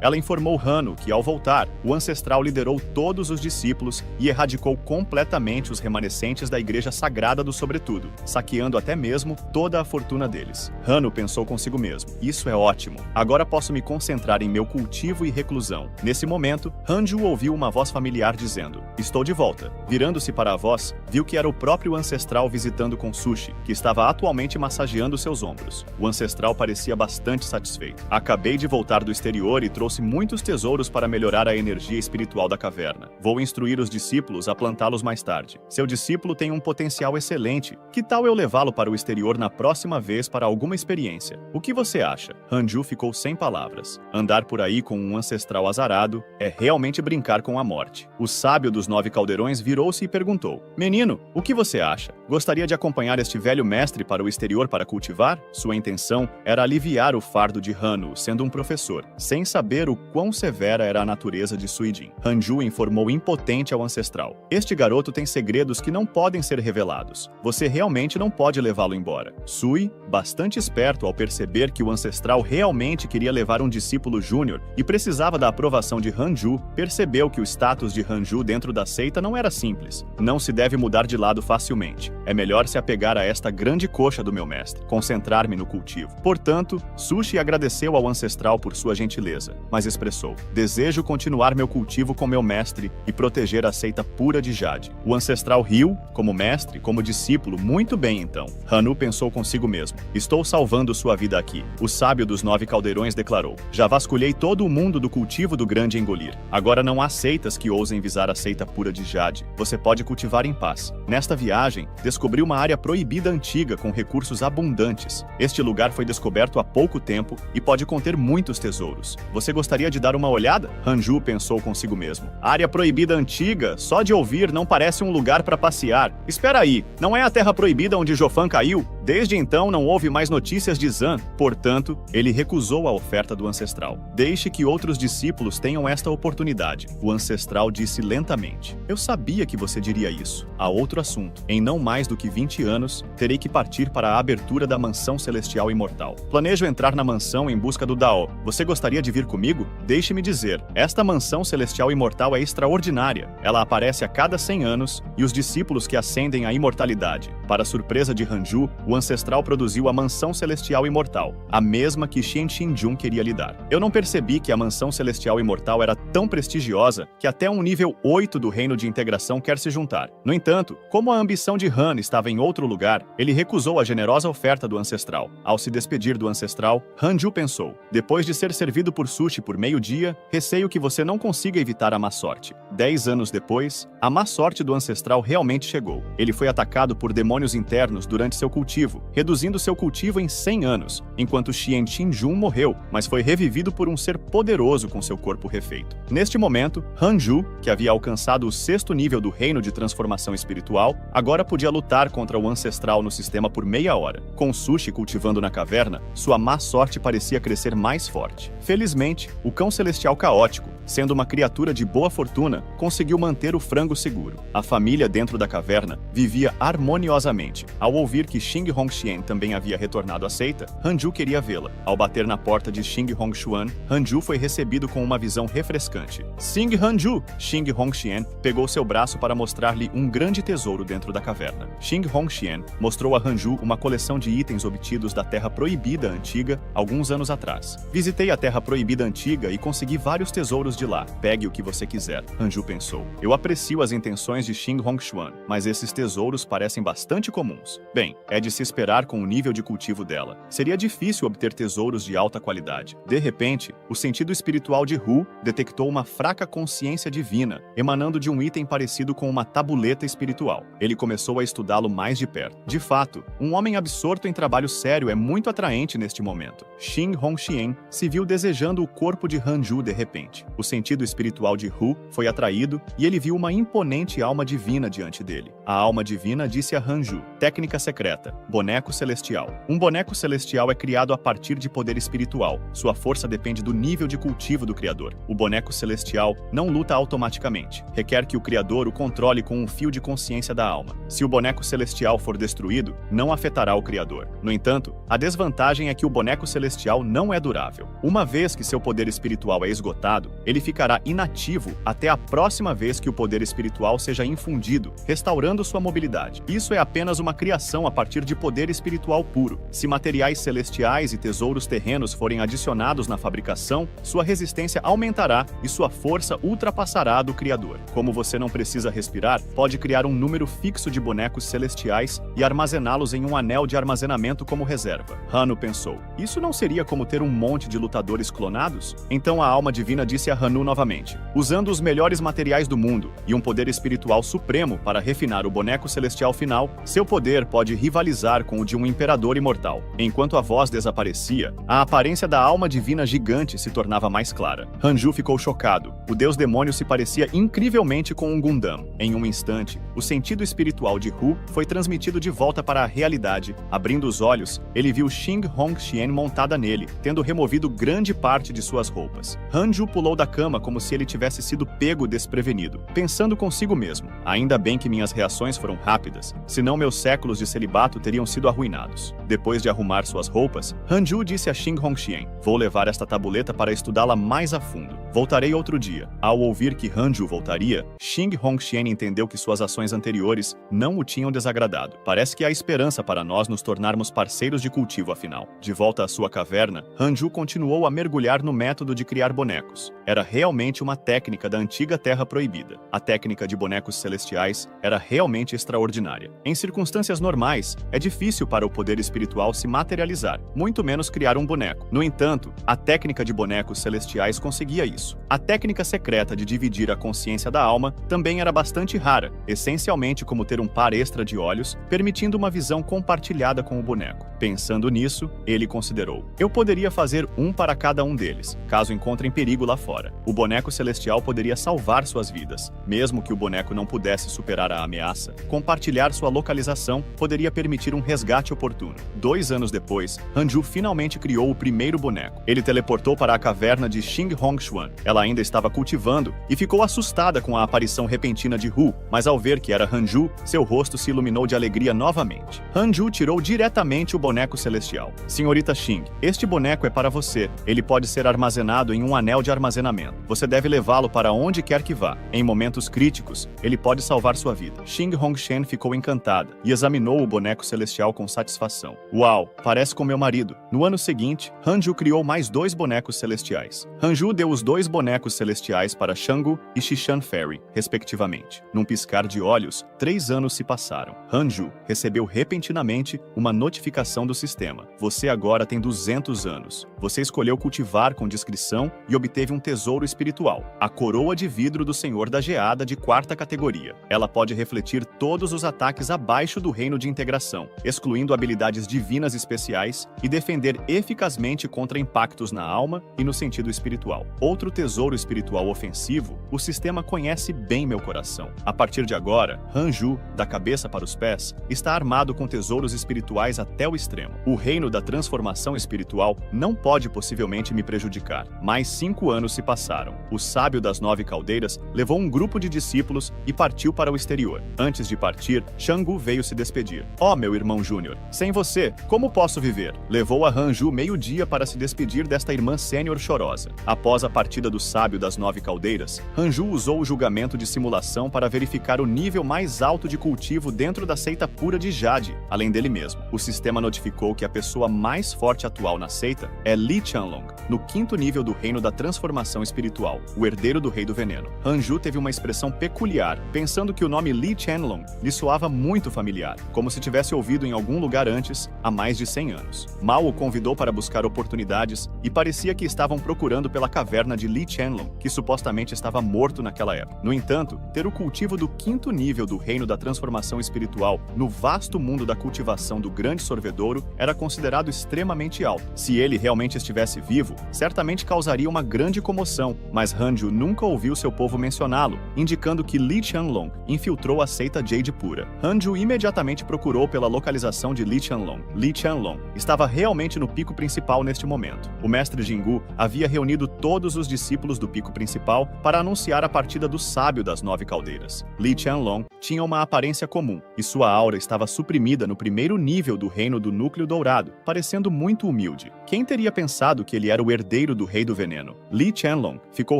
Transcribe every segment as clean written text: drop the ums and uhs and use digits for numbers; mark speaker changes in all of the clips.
Speaker 1: ela informou Hannu que, ao voltar, o ancestral liderou todos os discípulos e erradicou completamente os remanescentes da Igreja Sagrada do Sobretudo, saqueando até mesmo toda a fortuna deles. Hannu pensou consigo mesmo: isso é ótimo. Agora posso me concentrar em meu cultivo e reclusão. Nesse momento, Hanju ouviu uma voz familiar dizendo: estou de volta. Virando-se para a voz, viu que era o próprio ancestral visitando com Sushi, que estava atualmente massageando seus ombros. O ancestral parecia bastante satisfeito. Acabei de voltar do exterior e trouxe muitos tesouros para melhorar a energia espiritual da caverna. Vou instruir os discípulos a plantá-los mais tarde. Seu discípulo tem um potencial excelente. Que tal eu levá-lo para o exterior na próxima vez para alguma experiência? O que você acha? Hanju ficou sem palavras. Andar por aí com um ancestral azarado é realmente brincar com a morte. O sábio dos 9 caldeirões virou-se e perguntou: menino, o que você acha? Gostaria de acompanhar este velho mestre para o exterior para cultivar? Sua intenção era aliviar o fardo de Hannu, sendo um professor, sem saber o quão severa era a natureza de Suijin. Hanju informou impotente ao ancestral: este garoto tem segredos que não podem ser revelados. Você realmente não pode levá-lo embora. Sui, bastante esperto ao perceber que o ancestral realmente queria levar um discípulo júnior e precisava da aprovação de Hanju, percebeu que o status de Hanju dentro da seita não era simples. Não se deve mudar de lado facilmente. É melhor se apegar a esta grande coxa do meu mestre, concentrar-me no cultivo. Portanto, Sushi agradeceu ao ancestral por sua gentileza, mas expressou: desejo continuar meu cultivo com meu mestre e proteger a seita pura de Jade. O ancestral riu, como mestre, como discípulo. Muito bem então. Hannu pensou consigo mesmo: estou salvando sua vida aqui. O sábio dos 9 caldeirões declarou: já vasculhei todo o mundo do cultivo do grande engolir. Agora não há seitas que ousem visar a seita pura de Jade. Você pode cultivar em paz. Nesta viagem, descobri uma área proibida antiga com recursos abundantes. Este lugar foi descoberto há pouco tempo e pode conter muitos tesouros. Você gostaria de dar uma olhada? Hanju pensou consigo mesmo: área proibida antiga? Só de ouvir não parece um lugar para passear. Espera aí, não é a terra proibida onde Jofan caiu? Desde então não houve mais notícias de Zan. Portanto, ele recusou a oferta do ancestral. Deixe que outros discípulos tenham esta oportunidade. O ancestral disse lentamente: eu sabia que você diria isso. Há outro assunto. Em não mais do que 20 anos, terei que partir para a abertura da mansão celestial imortal. Planejo entrar na mansão em busca do Dao. Você gostaria de vir comigo? Deixe-me dizer, esta mansão celestial imortal é extraordinária. Ela aparece a cada 100 anos e os discípulos que ascendem à imortalidade. Para surpresa de Hanju, o ancestral produziu a mansão celestial imortal, a mesma que Xian Xinjun queria lhe dar. Eu não percebi que a mansão celestial imortal era tão prestigiosa que até um nível 8 do reino de integração quer se juntar. No entanto, como a ambição de Han estava em outro lugar, ele recusou a generosa oferta do ancestral. Ao se despedir do ancestral, Hanju pensou: depois de ser servido por Sushi por meio-dia, receio que você não consiga evitar a má sorte. 10 anos depois, a má sorte do ancestral realmente chegou. Ele foi atacado por demônios internos durante seu cultivo, reduzindo seu cultivo em 100 anos, enquanto Xian Xinjun morreu, mas foi revivido por um ser poderoso com seu corpo refeito. Neste momento, Hanju, que havia alcançado o 6º nível do reino de transformação espiritual, agora podia lutar contra o ancestral no sistema por meia hora. Com Sushi cultivando na caverna, sua má sorte parecia crescer mais forte. Felizmente, o cão celestial caótico, sendo uma criatura de boa fortuna, conseguiu manter o frango seguro. A família dentro da caverna vivia harmoniosamente. Ao ouvir que Xing Hongxian também havia retornado à seita, Hanju queria vê-la. Ao bater na porta de Xing Hongshuan, Hanju foi recebido com uma visão refrescante. Xing Hanju! Xing Hongxian pegou seu braço para mostrar-lhe um grande tesouro dentro da caverna. Xing Hongxian mostrou a Hanju uma coleção de itens obtidos da Terra Proibida Antiga alguns anos atrás. Visitei a Terra Proibida Antiga e consegui vários tesouros de lá. Pegue o que você quiser, Hanju pensou. Eu aprecio as intenções de Xing Hongshuan, mas esses tesouros parecem bastante comuns. Bem, é de se esperar com o nível de cultivo dela. Seria difícil obter tesouros de alta qualidade. De repente, o sentido espiritual de Hu detectou uma fraca consciência divina, emanando de um item parecido com uma tabuleta espiritual. Ele começou a estudá-lo mais de perto. De fato, um homem absorto em trabalho sério é muito atraente neste momento. Xing Hongxian se viu desejando o corpo de Hanju de repente. O sentido espiritual de Hu foi atraído e ele viu uma imponente alma divina diante dele. A alma divina disse a Hanju: técnica secreta. Boneco celestial. Um boneco celestial é criado a partir de poder espiritual. Sua força depende do nível de cultivo do criador. O boneco celestial não luta automaticamente. Requer que o criador o controle com um fio de consciência da alma. Se o boneco celestial for destruído, não afetará o criador. No entanto, a desvantagem é que o boneco celestial não é durável. Uma vez que seu poder espiritual é esgotado, ele ficará inativo até a próxima vez que o poder espiritual seja infundido, restaurando sua mobilidade. Isso é apenas uma criação a partir de poder espiritual puro. Se materiais celestiais e tesouros terrenos forem adicionados na fabricação, sua resistência aumentará e sua força ultrapassará a do criador. Como você não precisa respirar, pode criar um número fixo de bonecos celestiais e armazená-los em um anel de armazenamento como reserva. Hannu pensou, isso não seria como ter um monte de lutadores clonados? Então a alma divina disse a Hannu novamente, usando os melhores materiais do mundo e um poder espiritual supremo para refinar o boneco celestial final, seu poder pode rivalizar com o de um imperador imortal. Enquanto a voz desaparecia, a aparência da alma divina gigante se tornava mais clara. Hanju ficou chocado. O deus demônio se parecia incrivelmente com um Gundam. Em um instante, o sentido espiritual de Hu foi transmitido de volta para a realidade. Abrindo os olhos, ele viu Xing Hongxian montada nele, tendo removido grande parte de suas roupas. Hanju pulou da cama como se ele tivesse sido pego desprevenido, pensando consigo mesmo. Ainda bem que minhas reações foram rápidas, senão meus séculos de celibato teriam sido arruinados. Depois de arrumar suas roupas, Hanju disse a Xing Hongxian, vou levar esta tabuleta para estudá-la mais a fundo. Voltarei outro dia. Ao ouvir que Hanju voltaria, Xing Hongxian entendeu que suas ações anteriores não o tinham desagradado. Parece que há esperança para nós nos tornarmos parceiros de cultivo afinal. De volta à sua caverna, Hanju continuou a mergulhar no método de criar bonecos. Era realmente uma técnica da antiga Terra Proibida. A técnica de bonecos celestiais era realmente extraordinária. Em circunstâncias normais, é difícil para o poder espiritual se materializar, muito menos criar um boneco. No entanto, a técnica de bonecos celestiais conseguia isso. A técnica secreta de dividir a consciência da alma também era bastante rara, essencialmente como ter um par extra de olhos, permitindo uma visão compartilhada com o boneco. Pensando nisso, ele considerou, eu poderia fazer um para cada um deles, caso encontrem perigo lá fora. O boneco celestial poderia salvar suas vidas. Mesmo que o boneco não pudesse superar a ameaça, compartilhar sua localização poderia permitir um resgate oportuno. 2 anos depois, Hanju finalmente criou o primeiro boneco. Ele teleportou para a caverna de Xing Hongshuan. Ela ainda estava cultivando e ficou assustada com a aparição repentina de Hu, mas ao ver que era Hanju, seu rosto se iluminou de alegria novamente. Hanju tirou diretamente o boneco celestial. Senhorita Xing, este boneco é para você. Ele pode ser armazenado em um anel de armazenamento. Você deve levá-lo para onde quer que vá. Em momentos críticos, ele pode salvar sua vida. Xing Hongxian ficou encantada e examinou o boneco celestial com satisfação. Uau, parece com meu marido. No ano seguinte, Hanju criou mais 2 bonecos celestiais. Hanju deu os 2 bonecos celestiais para Shangu e Xishan Fairy, respectivamente. Num piscar de olhos, 3 anos se passaram. Hanju recebeu repentinamente uma notificação do sistema. Você agora tem 200 anos. Você escolheu cultivar com discrição e obteve um tesouro espiritual, a coroa de vidro do Senhor da Geada de 4ª categoria. Ela pode refletir todos os ataques abaixo do reino de integração, excluindo habilidades divinas especiais e defender eficazmente contra impactos na alma e no sentido espiritual. Outro tesouro espiritual ofensivo, o sistema conhece bem meu coração. A partir de agora, Hanju, da cabeça para os pés, está armado com tesouros espirituais até o extremo. O reino da transformação espiritual não pode possivelmente me prejudicar. Mais 5 anos se passaram. O sábio das 9 caldeiras levou um grupo de discípulos e partiu para o exterior. Antes de partir, Shangu veio se despedir. Oh, meu irmão Júnior, sem você, como posso viver? Levou a Hanju meio-dia para se despedir desta irmã sênior chorosa. Após a partida do sábio das 9 caldeiras, Hanju usou o julgamento de simulação para verificar o nível mais alto de cultivo dentro da seita pura de Jade, além dele mesmo. O sistema notificou que a pessoa mais forte atual na seita é Li Qianlong, no 5º nível do reino da transformação espiritual, o herdeiro do rei do veneno. Hanju teve uma expressão peculiar, pensando que o nome Li Qianlong lhe soava muito familiar, como se tivesse ouvido em algum lugar antes, há mais de 100 anos. Mao o convidou para buscar oportunidades e parecia que estavam procurando pela caverna de Li Qianlong, que supostamente estava morto naquela época. No entanto, ter o cultivo do 5º nível do reino da transformação espiritual no vasto mundo da cultivação do grande sorvedouro era considerado extremamente alto. Se ele realmente estivesse vivo, certamente causaria uma grande comoção promoção, mas Hanju nunca ouviu seu povo mencioná-lo, indicando que Li Qianlong infiltrou a seita Jade Pura. Hanju imediatamente procurou pela localização de Li Qianlong. Li Qianlong estava realmente no pico principal neste momento. O mestre Jingu havia reunido todos os discípulos do pico principal para anunciar a partida do sábio das 9 caldeiras. Li Qianlong tinha uma aparência comum, e sua aura estava suprimida no primeiro nível do reino do núcleo dourado, parecendo muito humilde. Quem teria pensado que ele era o herdeiro do rei do veneno? Li Qianlong ficou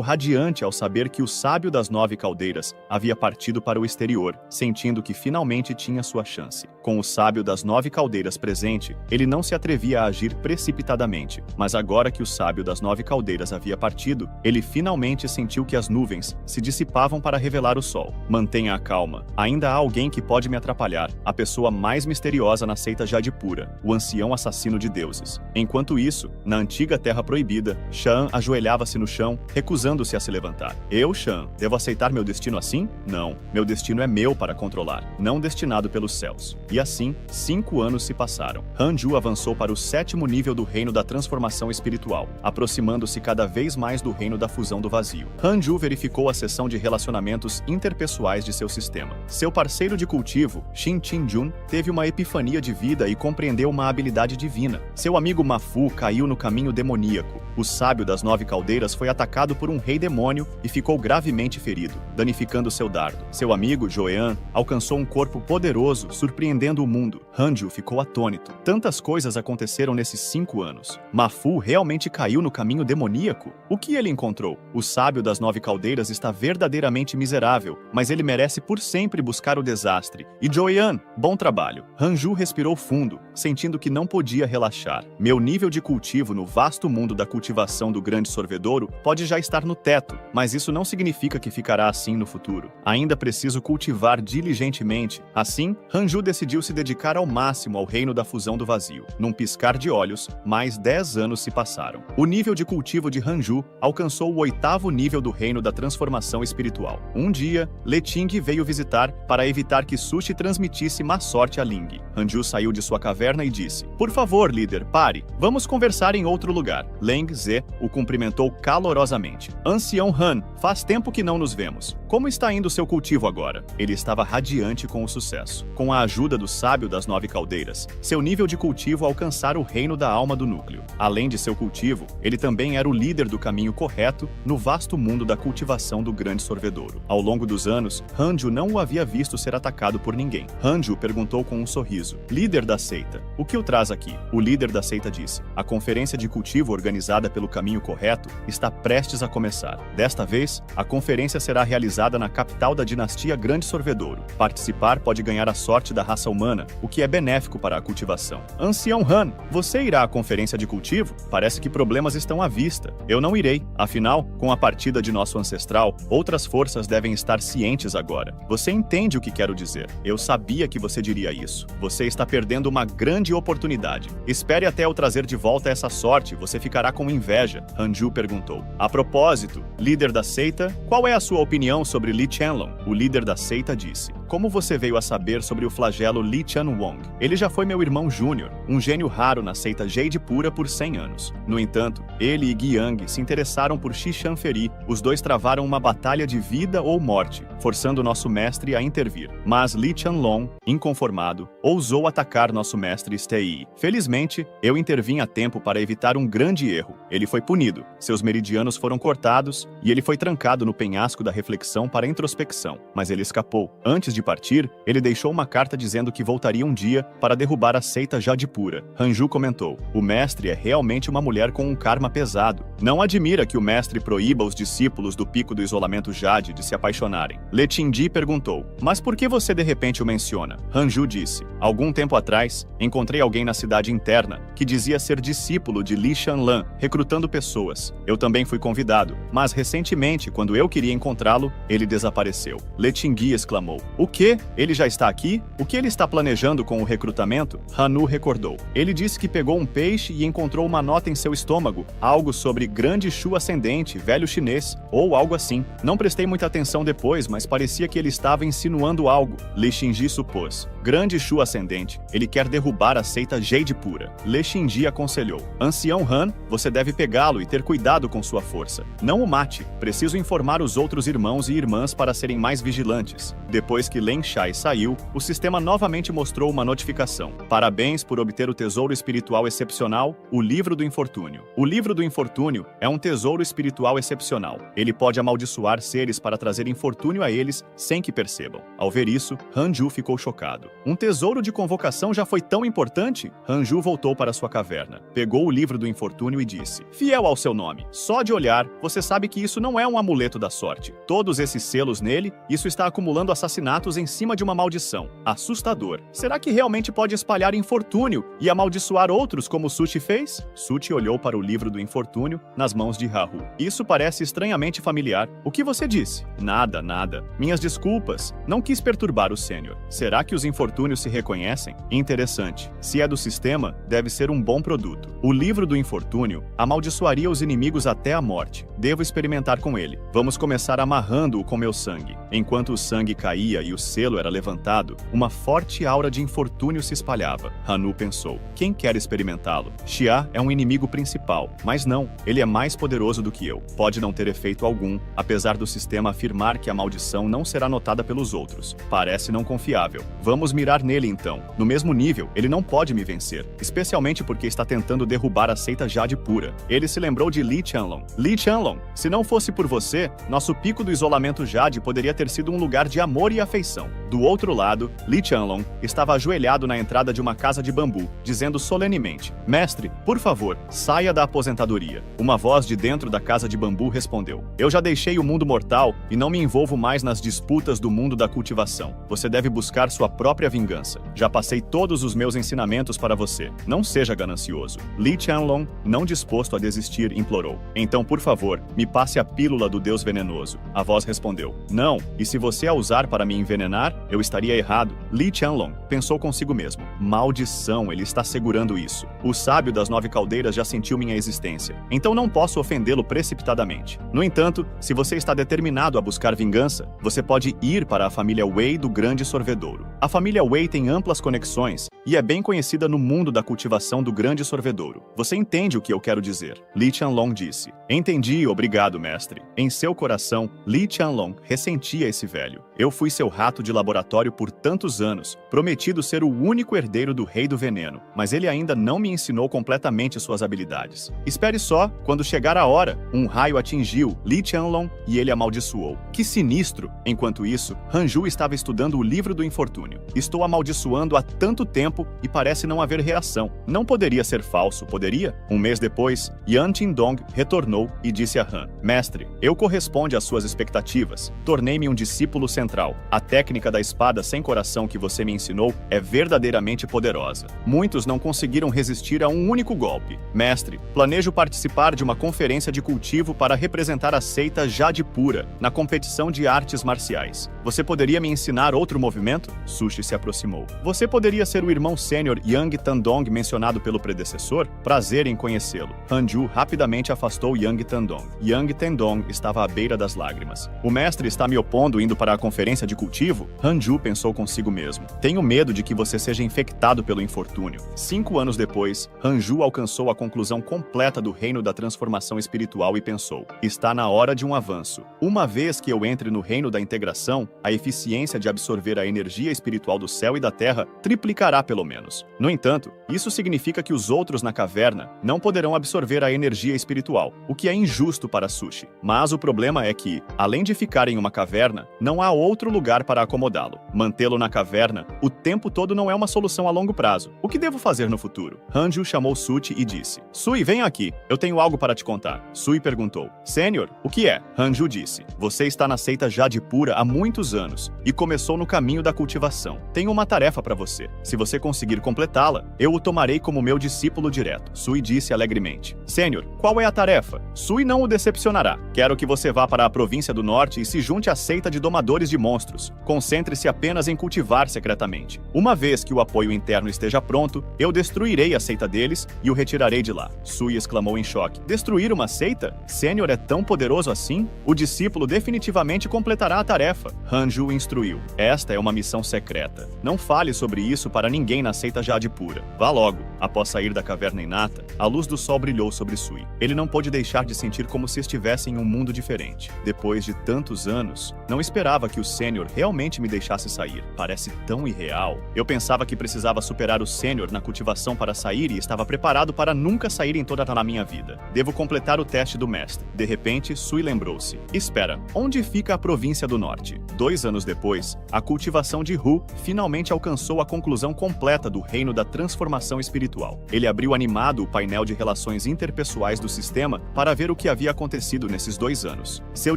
Speaker 1: radiante ao saber que o sábio das 9 caldeiras havia partido para o exterior, sentindo que finalmente tinha sua chance. Com o sábio das 9 caldeiras presente, ele não se atrevia a agir precipitadamente, mas agora que o sábio das 9 caldeiras havia partido, ele finalmente sentiu que as nuvens se dissipavam para revelar o sol. Mantenha a calma. Ainda há alguém que pode me atrapalhar, a pessoa mais misteriosa na seita Jade Pura, o ancião assassino de deuses. Enquanto isso, na antiga Terra Proibida, Shan ajoelhava-se no chão, recusando-se a se levantar. Eu, Shan, devo aceitar meu destino assim? Não. Meu destino é meu para controlar, não destinado pelos céus. E assim, 5 anos se passaram. Hanju avançou para o 7º nível do reino da transformação espiritual, aproximando-se cada vez mais do reino da fusão do vazio. Hanju verificou a seção de relacionamentos interpessoais de seu sistema. Seu parceiro de cultivo, Shin Qinjun, teve uma epifania de vida e compreendeu uma habilidade divina. Seu amigo Mafu caiu no caminho demoníaco. O sábio das 9 caldeiras foi atacado por um rei demônio e ficou gravemente ferido, danificando seu dardo. Seu amigo, Joean, alcançou um corpo poderoso, surpreendendo o mundo. Hanju ficou atônito. Tantas coisas aconteceram nesses 5 anos. Mafu realmente caiu no caminho demoníaco? O que ele encontrou? O sábio das 9 caldeiras está verdadeiramente miserável, mas ele merece por sempre buscar o desastre. E Joean, bom trabalho. Hanju respirou fundo, sentindo que não podia relaxar. Meu nível de cultivo no vasto mundo da cultivação do grande sorvedouro pode já estar no teto, mas isso não significa que ficará assim no futuro. Ainda preciso cultivar diligentemente. Assim, Hanju decidiu se dedicar ao máximo ao reino da fusão do vazio. Num piscar de olhos, mais 10 anos se passaram. O nível de cultivo de Hanju alcançou o 8º nível do reino da transformação espiritual. Um dia, Leting veio visitar para evitar que Sushi transmitisse má sorte a Ling. Hanju saiu de sua caverna e disse: "Por favor, líder, pare. Vamos conversar em outro lugar." Leng Ze o cumprimentou calorosamente. "Ancião Han, faz tempo que não nos vemos. Como está indo seu cultivo agora?" Ele estava radiante com o sucesso. Com a ajuda do sábio das 9 caldeiras, seu nível de cultivo alcançara o reino da alma do núcleo. Além de seu cultivo, ele também era o líder do caminho correto no vasto mundo da cultivação do grande sorvedouro. Ao longo dos anos, Hanju não o havia visto ser atacado por ninguém. Hanju perguntou com um sorriso: "Líder da seita, o que o traz aqui?" O líder da seita disse: "A conferência de cultivo organizada pelo caminho correto está prestes a começar. Desta vez, a conferência será realizada na capital da dinastia Grande Sorvedouro. Participar pode ganhar a sorte da raça humana, o que é benéfico para a cultivação." "Ancião Han, você irá à conferência de cultivo? Parece que problemas estão à vista." "Eu não irei. Afinal, com a partida de nosso ancestral, outras forças devem estar cientes agora." "Você entende o que quero dizer? Eu sabia que você diria isso. Você está perdendo uma grande oportunidade. Espere até eu trazer de volta essa sorte, você ficará com inveja." Hanju perguntou: "A propósito, líder da seita, qual é a sua opinião sobre Li Qianlong?" O líder da seita disse: "Como você veio a saber sobre o flagelo Li Qianwong? Ele já foi meu irmão júnior, um gênio raro na seita Jade Pura por 100 anos. No entanto, ele e Guiyang se interessaram por Xishan Feri. Os dois travaram uma batalha de vida ou morte, forçando nosso mestre a intervir. Mas Li Qianlong, inconformado, ousou atacar nosso mestre Stei. Felizmente, eu intervim a tempo para evitar um grande erro. Ele foi punido, seus meridianos foram cortados e ele foi trancado no penhasco da reflexão para introspecção. Mas ele escapou. Antes de partir, ele deixou uma carta dizendo que voltaria um dia para derrubar a seita Jade Pura." Hanju comentou: "O mestre é realmente uma mulher com um karma pesado. Não admira que o mestre proíba os discípulos do pico do isolamento Jade de se apaixonarem." Letingdi perguntou: "Mas por que você de repente o menciona?" Hanju disse: "Algum tempo atrás, encontrei alguém na cidade interna que dizia ser discípulo de Li Shanlan, recrutando pessoas. Eu também fui convidado, mas recentemente, quando eu queria encontrá-lo, ele desapareceu." Letingui exclamou: O quê? Ele já está aqui? O que ele está planejando com o recrutamento? Han-nu recordou. Ele disse que pegou um peixe e encontrou uma nota em seu estômago, algo sobre grande Shu ascendente, velho chinês, ou algo assim. Não prestei muita atenção depois, mas parecia que ele estava insinuando algo. Li Xingji supôs. Grande Shu ascendente, ele quer derrubar a seita Jade pura. Li Xingji aconselhou. Ancião Han, você deve pegá-lo e ter cuidado com sua força. Não o mate. Preciso informar os outros irmãos e irmãs para serem mais vigilantes. Depois que Len Shai saiu, o sistema novamente mostrou uma notificação. Parabéns por obter o tesouro espiritual excepcional, o Livro do Infortúnio. O Livro do Infortúnio é um tesouro espiritual excepcional. Ele pode amaldiçoar seres para trazer infortúnio a eles sem que percebam. Ao ver isso, Han-ju ficou chocado. Um tesouro de convocação já foi tão importante? Han-ju voltou para sua caverna, pegou o Livro do Infortúnio e disse: fiel ao seu nome, só de olhar, você sabe que isso não é um amuleto da sorte. Todos esses selos nele, isso está acumulando assassinatos em cima de uma maldição. Assustador. Será que realmente pode espalhar infortúnio e amaldiçoar outros como Sushi fez? Sushi olhou para o Livro do Infortúnio nas mãos de Haru. Isso parece estranhamente familiar. O que você disse? Nada, nada. Minhas desculpas. Não quis perturbar o sênior. Será que os infortúnios se reconhecem? Interessante. Se é do sistema, deve ser um bom produto. O Livro do Infortúnio amaldiçoaria os inimigos até a morte. Devo experimentar com ele. Vamos começar amarrando-o com meu sangue. Enquanto o sangue caía e o selo era levantado, uma forte aura de infortúnio se espalhava. Han-nu pensou: quem quer experimentá-lo? Xia é um inimigo principal, mas não, ele é mais poderoso do que eu. Pode não ter efeito algum, apesar do sistema afirmar que a maldição não será notada pelos outros. Parece não confiável. Vamos mirar nele então. No mesmo nível, ele não pode me vencer, especialmente porque está tentando derrubar a seita Jade pura. Ele se lembrou de Li Qianlong. Li Qianlong, se não fosse por você, nosso pico do isolamento Jade poderia ter sido um lugar de amor e afeição. Do outro lado, Li Qianlong estava ajoelhado na entrada de uma casa de bambu, dizendo solenemente: mestre, por favor, saia da aposentadoria. Uma voz de dentro da casa de bambu respondeu: eu já deixei o mundo mortal e não me envolvo mais nas disputas do mundo da cultivação. Você deve buscar sua própria vingança. Já passei todos os meus ensinamentos para você. Não seja ganancioso. Li Qianlong, não disposto a desistir, implorou: então, por favor, me passe a pílula do deus venenoso. A voz respondeu: não, e se você a usar para me envenenar, eu estaria errado. Li Qianlong pensou consigo mesmo: maldição, ele está segurando isso. O sábio das 9 caldeiras já sentiu minha existência, então não posso ofendê-lo precipitadamente. No entanto, se você está determinado a buscar vingança, você pode ir para a família Wei do Grande Sorvedouro. A família Wei tem amplas conexões e é bem conhecida no mundo da cultivação do Grande Sorvedouro. Você entende o que eu quero dizer? Li Qianlong disse: entendi, obrigado, mestre. Em seu coração, Li Qianlong ressentia esse velho. Eu fui seu rato de laboratório por tantos anos, prometido ser o único herdeiro do Rei do Veneno, mas ele ainda não me ensinou completamente suas habilidades. Espere só, quando chegar a hora, um raio atingiu Li Qianlong e ele amaldiçoou. Que sinistro! Enquanto isso, Han-ju estava estudando o Livro do Infortúnio. Estou amaldiçoando há tanto tempo e parece não haver reação. Não poderia ser falso, poderia? Um mês depois, Yan Qingdong retornou e disse a Han: mestre, eu correspondo às suas expectativas. Tornei-me um discípulo central. A técnica da espada sem coração que você me ensinou é verdadeiramente poderosa. Muitos não conseguiram resistir a um único golpe. Mestre, planejo participar de uma conferência de cultivo para representar a seita Jade pura na competição de artes marciais. Você poderia me ensinar outro movimento? Sushi se aproximou. Você poderia ser o irmão sênior Yang Tandong mencionado pelo predecessor? Prazer em conhecê-lo. Han-ju rapidamente afastou Yang Tandong. Yang Tandong estava à beira das lágrimas. O mestre está me opondo indo para a conferência de cultivo? Han-ju pensou consigo mesmo. Tenho medo de que você seja infectado pelo infortúnio. 5 anos depois, Han-ju alcançou a conclusão completa do reino da transformação espiritual e pensou: está na hora de um avanço. Uma vez que eu entre no reino da integração, a eficiência de absorver a energia espiritual do céu e da terra triplicará pelo menos. No entanto, isso significa que os outros na caverna não poderão absorver a energia espiritual, o que é injusto para Sushi. Mas o problema é que, além de ficar em uma caverna, não há outro lugar para acomodá-lo. Mantê-lo na caverna o tempo todo não é uma solução a longo prazo. O que devo fazer no futuro? Han-ju chamou Suchi e disse: Sui, venha aqui. Eu tenho algo para te contar. Sui perguntou: Sênior, o que é? Han-ju disse: você está na seita Jade pura há muitos anos e começou no caminho da cultivação. Tenho uma tarefa para você. Se você conseguir completá-la, eu o tomarei como meu discípulo direto, Sui disse alegremente. Sênior, qual é a tarefa? Sui não o decepcionará. Quero que você vá para a província do norte e se junte à seita de domadores de monstros. Concentre-se apenas em cultivar secretamente. Uma vez que o apoio interno esteja pronto, eu destruirei a seita deles e o retirarei de lá. Sui exclamou em choque. Destruir uma seita? Sênior é tão poderoso assim? O discípulo definitivamente completará a tarefa. Hanju instruiu. Esta é uma missão secreta. Não fale sobre isso para ninguém na seita Jade Pura. Vá logo. Após sair da caverna inata, a luz do sol brilhou sobre Sui. Ele não pôde deixar de sentir como se estivesse em um mundo diferente. Depois de tantos anos, não esperava que o Sênior realmente me deixasse sair. Parece tão irreal. Eu pensava que precisava superar o Sênior na cultivação para sair e estava preparado para nunca sair em toda a minha vida. Devo completar o teste do mestre. De repente, Sui lembrou-se. Espera, onde fica a província do norte? 2 anos depois, a cultivação de Hu finalmente alcançou a conclusão completa do reino da transformação espiritual. Ele abriu animado o painel de relações interpessoais do sistema para ver o que havia acontecido nesses 2 anos. Seu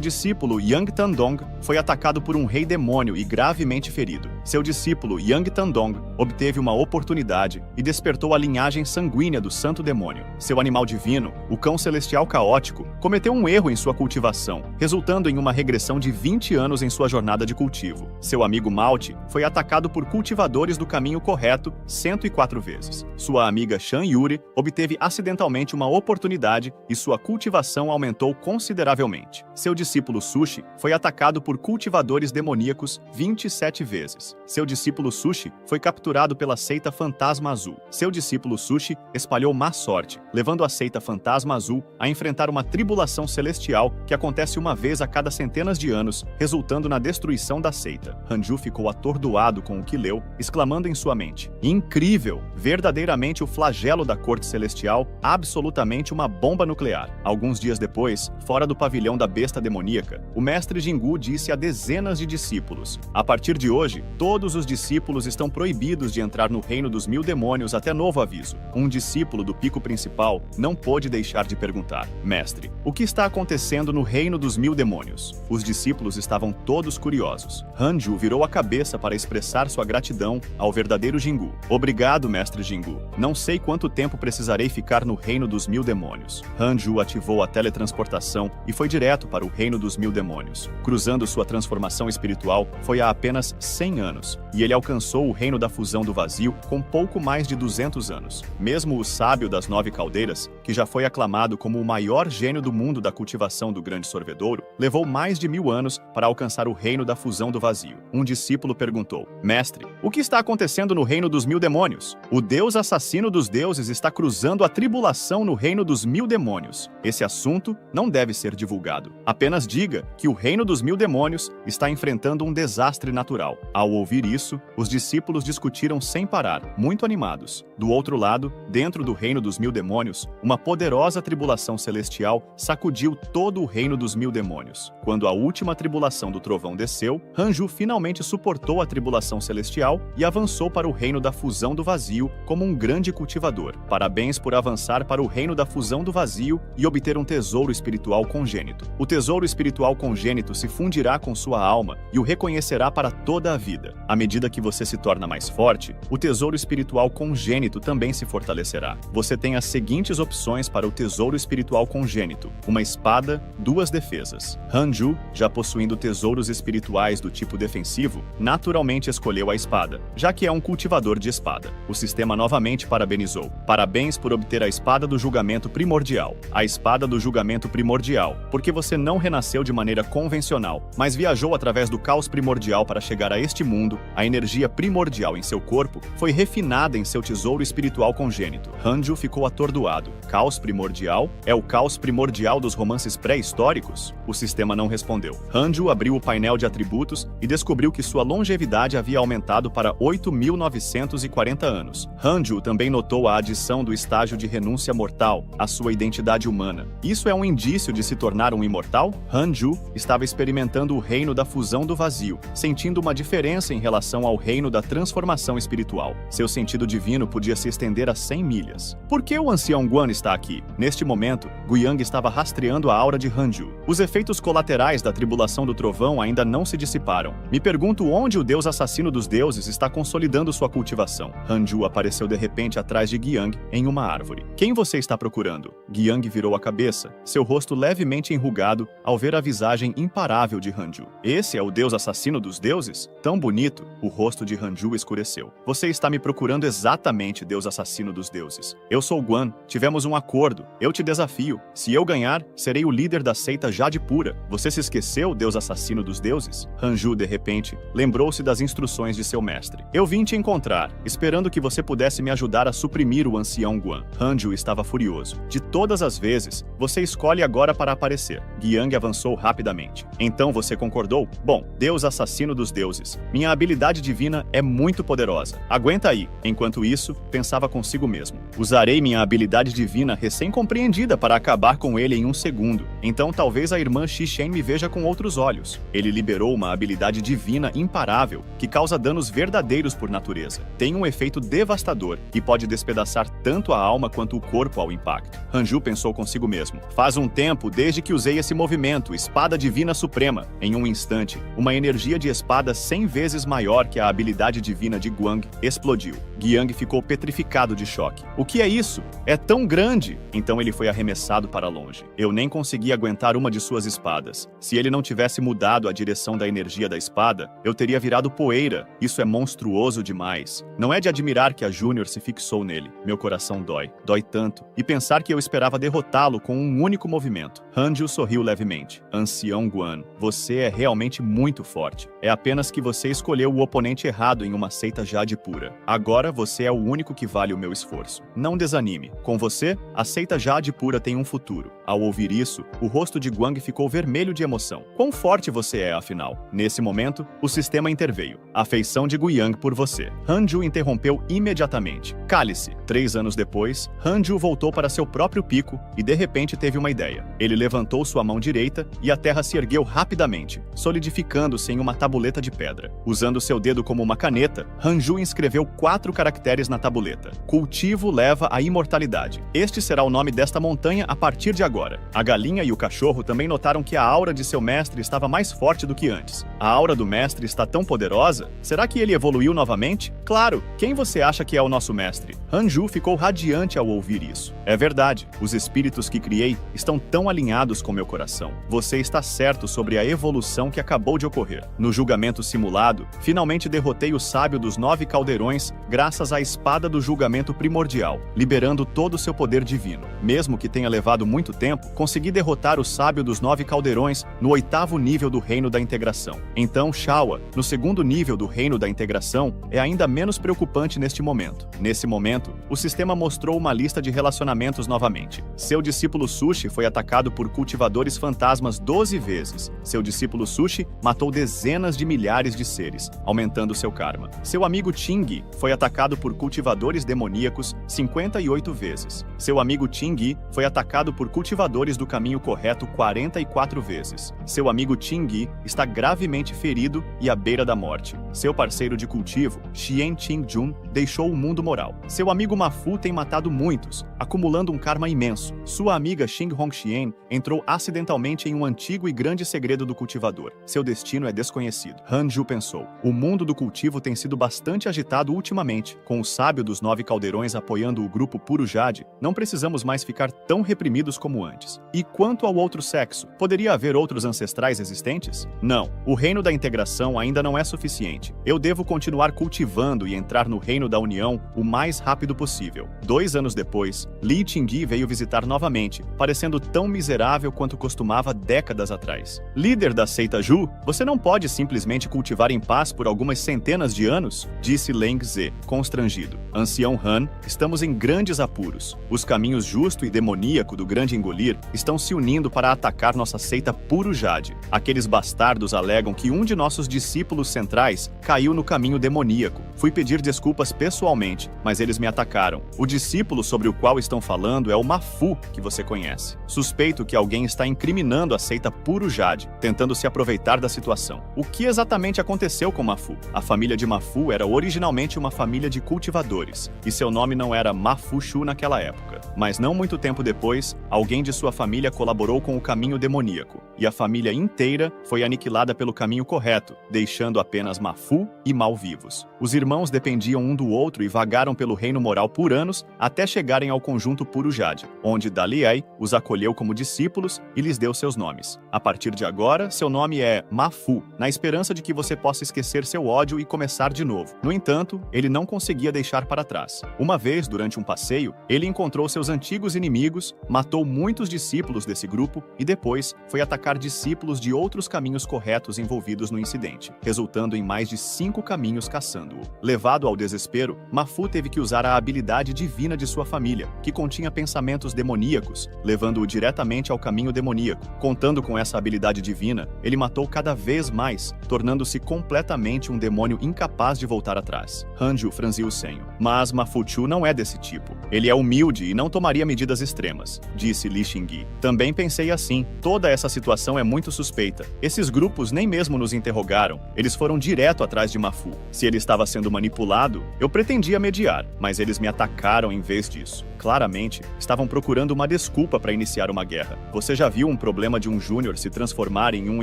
Speaker 1: discípulo Yang Tandong foi atacado por um rei demônio e gravemente ferido. Seu discípulo Yang Tandong obteve uma oportunidade e despertou a linhagem sanguínea do santo demônio. Seu animal divino, o cão celestial caótico, cometeu um erro em sua cultivação, resultando em uma regressão de 20 anos em sua jornada de cultivo. Seu amigo Malte foi atacado por cultivadores do caminho correto 104 vezes. Sua amiga Shan Yuri obteve acidentalmente uma oportunidade e sua cultivação aumentou consideravelmente. Seu discípulo Sushi foi atacado por cultivadores demoníacos 27 vezes. Seu discípulo Sushi foi capturado pela seita Fantasma Azul. Seu discípulo Sushi espalhou má sorte, levando a seita Fantasma Azul a enfrentar uma tribulação celestial que acontece uma vez a cada centenas de anos, resultando na destruição da seita. Hanju ficou atordoado com o que leu, exclamando em sua mente: incrível! Verdadeiramente o flagelo da corte celestial, absolutamente uma bomba nuclear. Alguns dias depois, fora do pavilhão da besta demoníaca, o mestre Jingu disse a dezenas de discípulos: a partir de hoje, todos os discípulos estão proibidos de entrar no reino dos 1000 demônios até novo aviso. Um discípulo do pico principal não pôde deixar de perguntar: mestre, o que está acontecendo no reino dos 1000 demônios? Os discípulos estavam todos curiosos. Hanju virou a cabeça para expressar sua gratidão ao verdadeiro Jingu. Obrigado, mestre Jingu. Não sei quanto tempo precisarei ficar no reino dos 1000 demônios. Hanju ativou a teletransportação e foi direto para o reino dos 1000 demônios. Cruzando sua transformação espiritual, foi há apenas 100 anos, e ele alcançou o reino da fusão do vazio com pouco mais de 200 anos. Mesmo o sábio das 9 caldeiras, que já foi aclamado como o maior gênio do mundo da cultivação do grande sorvedouro, levou mais de 1000 anos para alcançar o reino da fusão do vazio. Um discípulo perguntou: mestre, o que está acontecendo no reino dos 1000 demônios? O deus assassino dos deuses está cruzando a tribulação no reino dos 1000 demônios. Esse assunto não deve ser divulgado. Apenas diga que o reino dos 1000 demônios está enfrentando um desastre natural. Ao ouvir isso, os discípulos discutiram sem parar, muito animados. Do outro lado, dentro do reino dos 1000 demônios, uma poderosa tribulação celestial sacudiu todo o reino dos 1000 demônios. Quando a última tribulação do trovão desceu, Hanju finalmente suportou a tribulação celestial e avançou para o reino da fusão do vazio como um grande cultivador. Parabéns por avançar para o reino da fusão do vazio e obter um tesouro espiritual congênito. O tesouro espiritual congênito se fundirá com sua alma e o reconhecerá para toda a vida. À medida que você se torna mais forte, o tesouro espiritual congênito também se fortalecerá. Você tem as seguintes opções para o tesouro espiritual congênito: uma espada, 2 defesas. Hanju, já possuindo tesouros espirituais do tipo defensivo, naturalmente escolheu a espada, já que é um cultivador de espada. O sistema novamente parabenizou. Parabéns por obter a espada do julgamento primordial. A espada do julgamento primordial, porque você não renasceu de maneira convencional, mas viajou através do caos primordial para chegar a este mundo. A energia primordial em seu corpo foi refinada em seu tesouro espiritual congênito. Hanju ficou atordoado. Caos primordial? É o caos primordial dos romances pré-históricos? O sistema não respondeu. Hanju abriu o painel de atributos e descobriu que sua longevidade havia aumentado para 8.940 anos. Hanju também notou a adição do estágio de renúncia mortal à sua identidade humana. Isso é um indício de se tornar um imortal? Hanju estava experimentando o reino da fusão do vazio, sentindo uma diferença em relação ao reino da transformação espiritual. Seu sentido divino podia se estender a 100 milhas. Por que o ancião Guan está aqui? Neste momento, Guiyang estava rastreando a aura de Hanju. Os efeitos colaterais da tribulação do trovão ainda não se dissiparam. Me pergunto onde o deus assassino dos deuses está consolidando sua cultivação. Hanju apareceu de repente atrás de Guiyang em uma árvore. Quem você está procurando? Guiyang virou a cabeça, seu rosto levemente enrugado ao ver a visagem imparável de Hanju. Esse é o deus assassino dos deuses? Tão bonito! O rosto de Hanju escureceu. Você está me procurando exatamente, deus assassino dos deuses. Eu sou Guan, tivemos um acordo. Eu te desafio. Se eu ganhar, serei o líder da seita Jade Pura. Você se esqueceu, deus assassino dos deuses? Hanju, de repente, lembrou-se das instruções de seu mestre. Eu vim te encontrar, esperando que você pudesse me ajudar a suprimir o ancião Guan. Hanju estava furioso. De todas as vezes, você escolhe agora para aparecer. Guiyang avançou rapidamente. Então você concordou? Bom, deus assassino dos deuses. Minha habilidade divina é muito poderosa. Aguenta aí. Enquanto isso, pensava consigo mesmo. Usarei minha habilidade divina recém-compreendida para acabar com ele em um segundo. Então talvez a irmã Xishen me veja com outros olhos. Ele liberou uma habilidade divina imparável que causa danos verdadeiros por natureza. Tem um efeito devastador e pode despedaçar tanto a alma quanto o corpo ao impacto. Hanju pensou consigo mesmo. Faz um tempo desde que usei esse movimento, Espada Divina Suprema. Em um instante, uma energia de espada 100 vezes maior que a habilidade divina de Guang explodiu. Guiyang ficou petrificado de choque. O que é isso? É tão grande! Então ele foi arremessado para longe. Eu nem consegui aguentar uma de suas espadas. Se ele não tivesse mudado a direção da energia da espada, eu teria virado poeira. Isso é monstruoso demais. Não é de admirar que a Júnior se fixou nele. Meu coração dói. Dói tanto. E pensar que eu esperava derrotá-lo com um único movimento. Hanju sorriu levemente. Ancião Guan, você é realmente muito forte. É apenas que você escolheu o oponente errado em uma seita Jade Pura. Agora você é o único que vale o meu esforço. Não desanime. Com você, a seita Jade Pura tem um futuro. Ao ouvir isso, o rosto de Guang ficou vermelho de emoção. Quão forte você é, afinal? Nesse momento, o sistema interveio. Afeição de Guiyang por você. Hanju interrompeu imediatamente. Cale-se. 3 anos depois, Hanju voltou para seu próprio pico e de repente teve uma ideia. Ele levantou sua mão direita e a terra se ergueu rapidamente, solidificando-se em uma tabuleta de pedra. Usando seu dedo como uma caneta, Hanju escreveu 4 caracteres na tabuleta. Cultivo leva à imortalidade. Este será o nome desta montanha a partir de agora. A galinha e o cachorro também notaram que a aura de seu mestre estava mais forte do que antes. A aura do mestre está tão poderosa? Será que ele evoluiu novamente? Claro! Quem você acha que é o nosso mestre? Hanju ficou radiante ao ouvir isso. É verdade, os espíritos que criei estão tão alinhados com meu coração. Você está certo sobre a evolução que acabou de ocorrer. No julgamento simulado, finalmente derrotei o sábio dos 9 caldeirões graças à espada do julgamento primordial, liberando todo o seu poder divino. Mesmo que tenha levado muito tempo, consegui derrotar o sábio dos 9 caldeirões no 8º nível do reino da integração. Então, Shawa, no 2º nível do reino da integração, é ainda menos preocupante neste momento. Nesse momento, o sistema mostrou uma lista de relacionamentos novamente. Seu discípulo Sushi foi atacado por cultivadores fantasmas 12 vezes. Seu discípulo Sushi matou dezenas de milhares de seres, aumentando seu karma. Seu amigo Chingyi foi atacado por cultivadores demoníacos 58 vezes. Seu amigo Chingyi foi atacado por cultivadores do caminho correto 44 vezes. Seu amigo Chingyi está gravemente ferido e à beira da morte. Seu parceiro de cultivo, Xian Qingjun, deixou o mundo moral. Seu amigo Mafu tem matado muitos, acumulando um karma imenso. Sua amiga Xing Hongxian entrou acidentalmente em um antigo e grande segredo do cultivador. Seu destino é desconhecido. Hanju pensou. O mundo do cultivo tem sido bastante agitado ultimamente. Com o sábio dos 9 caldeirões apoiando o grupo Puro Jade, não precisamos mais ficar tão reprimidos como antes. E quanto ao outro sexo, poderia haver outros ancestrais existentes? Não. O reino da integração ainda não é suficiente. Eu devo continuar cultivando e entrar no reino da união o mais rápido possível. 2 anos depois, Li Qingyi veio visitar novamente, parecendo tão miserável quanto costumava décadas atrás. Líder da seita Ju, você não pode simplesmente cultivar em paz por algumas centenas de anos? Disse Leng Ze, constrangido. Ancião Han, estamos em grandes apuros. Os caminhos justo e demoníaco do Grande Engolir estão se unindo para atacar nossa seita Puro Jade. Aqueles bastardos alegam que um de nossos discípulos centrais caiu no caminho demoníaco. Fui pedir desculpas pessoalmente, mas eles me atacaram. O discípulo sobre o qual estão falando é o Mafu, que você conhece. Suspeito que alguém está incriminando a seita Puro Jade, tentando se aproveitar da situação. O que exatamente aconteceu com Mafu? A família de Mafu era originalmente uma família de cultivadores, e seu nome não era Mafu Shu naquela época. Mas não muito tempo depois, alguém alguém de sua família colaborou com o caminho demoníaco, e a família inteira foi aniquilada pelo caminho correto, deixando apenas Mafu e Mal vivos. Os irmãos dependiam um do outro e vagaram pelo reino moral por anos até chegarem ao conjunto Purujade, onde Daliai os acolheu como discípulos e lhes deu seus nomes. A partir de agora, seu nome é Mafu, na esperança de que você possa esquecer seu ódio e começar de novo. No entanto, ele não conseguia deixar para trás. Uma vez, durante um passeio, ele encontrou seus antigos inimigos, matou muitos discípulos desse grupo e depois foi atacar discípulos de outros caminhos corretos envolvidos no incidente, resultando em mais de 5 caminhos caçando-o. Levado ao desespero, Mafu teve que usar a habilidade divina de sua família, que continha pensamentos demoníacos, levando-o diretamente ao caminho demoníaco. Contando com essa habilidade divina, ele matou cada vez mais, tornando-se completamente um demônio incapaz de voltar atrás. Hanju franziu o senho. Mas Mafuchu não é desse tipo. Ele é humilde e não tomaria medidas extremas, disse Li Xingyi. Também pensei assim. Toda essa situação é muito suspeita. Esses grupos nem mesmo nos interrogaram. Eles foram direto atrás de Mafu. Se ele estava sendo manipulado, eu pretendia mediar, mas eles me atacaram em vez disso. Claramente, estavam procurando uma desculpa para iniciar uma guerra. Você já viu um problema de um júnior se transformar em um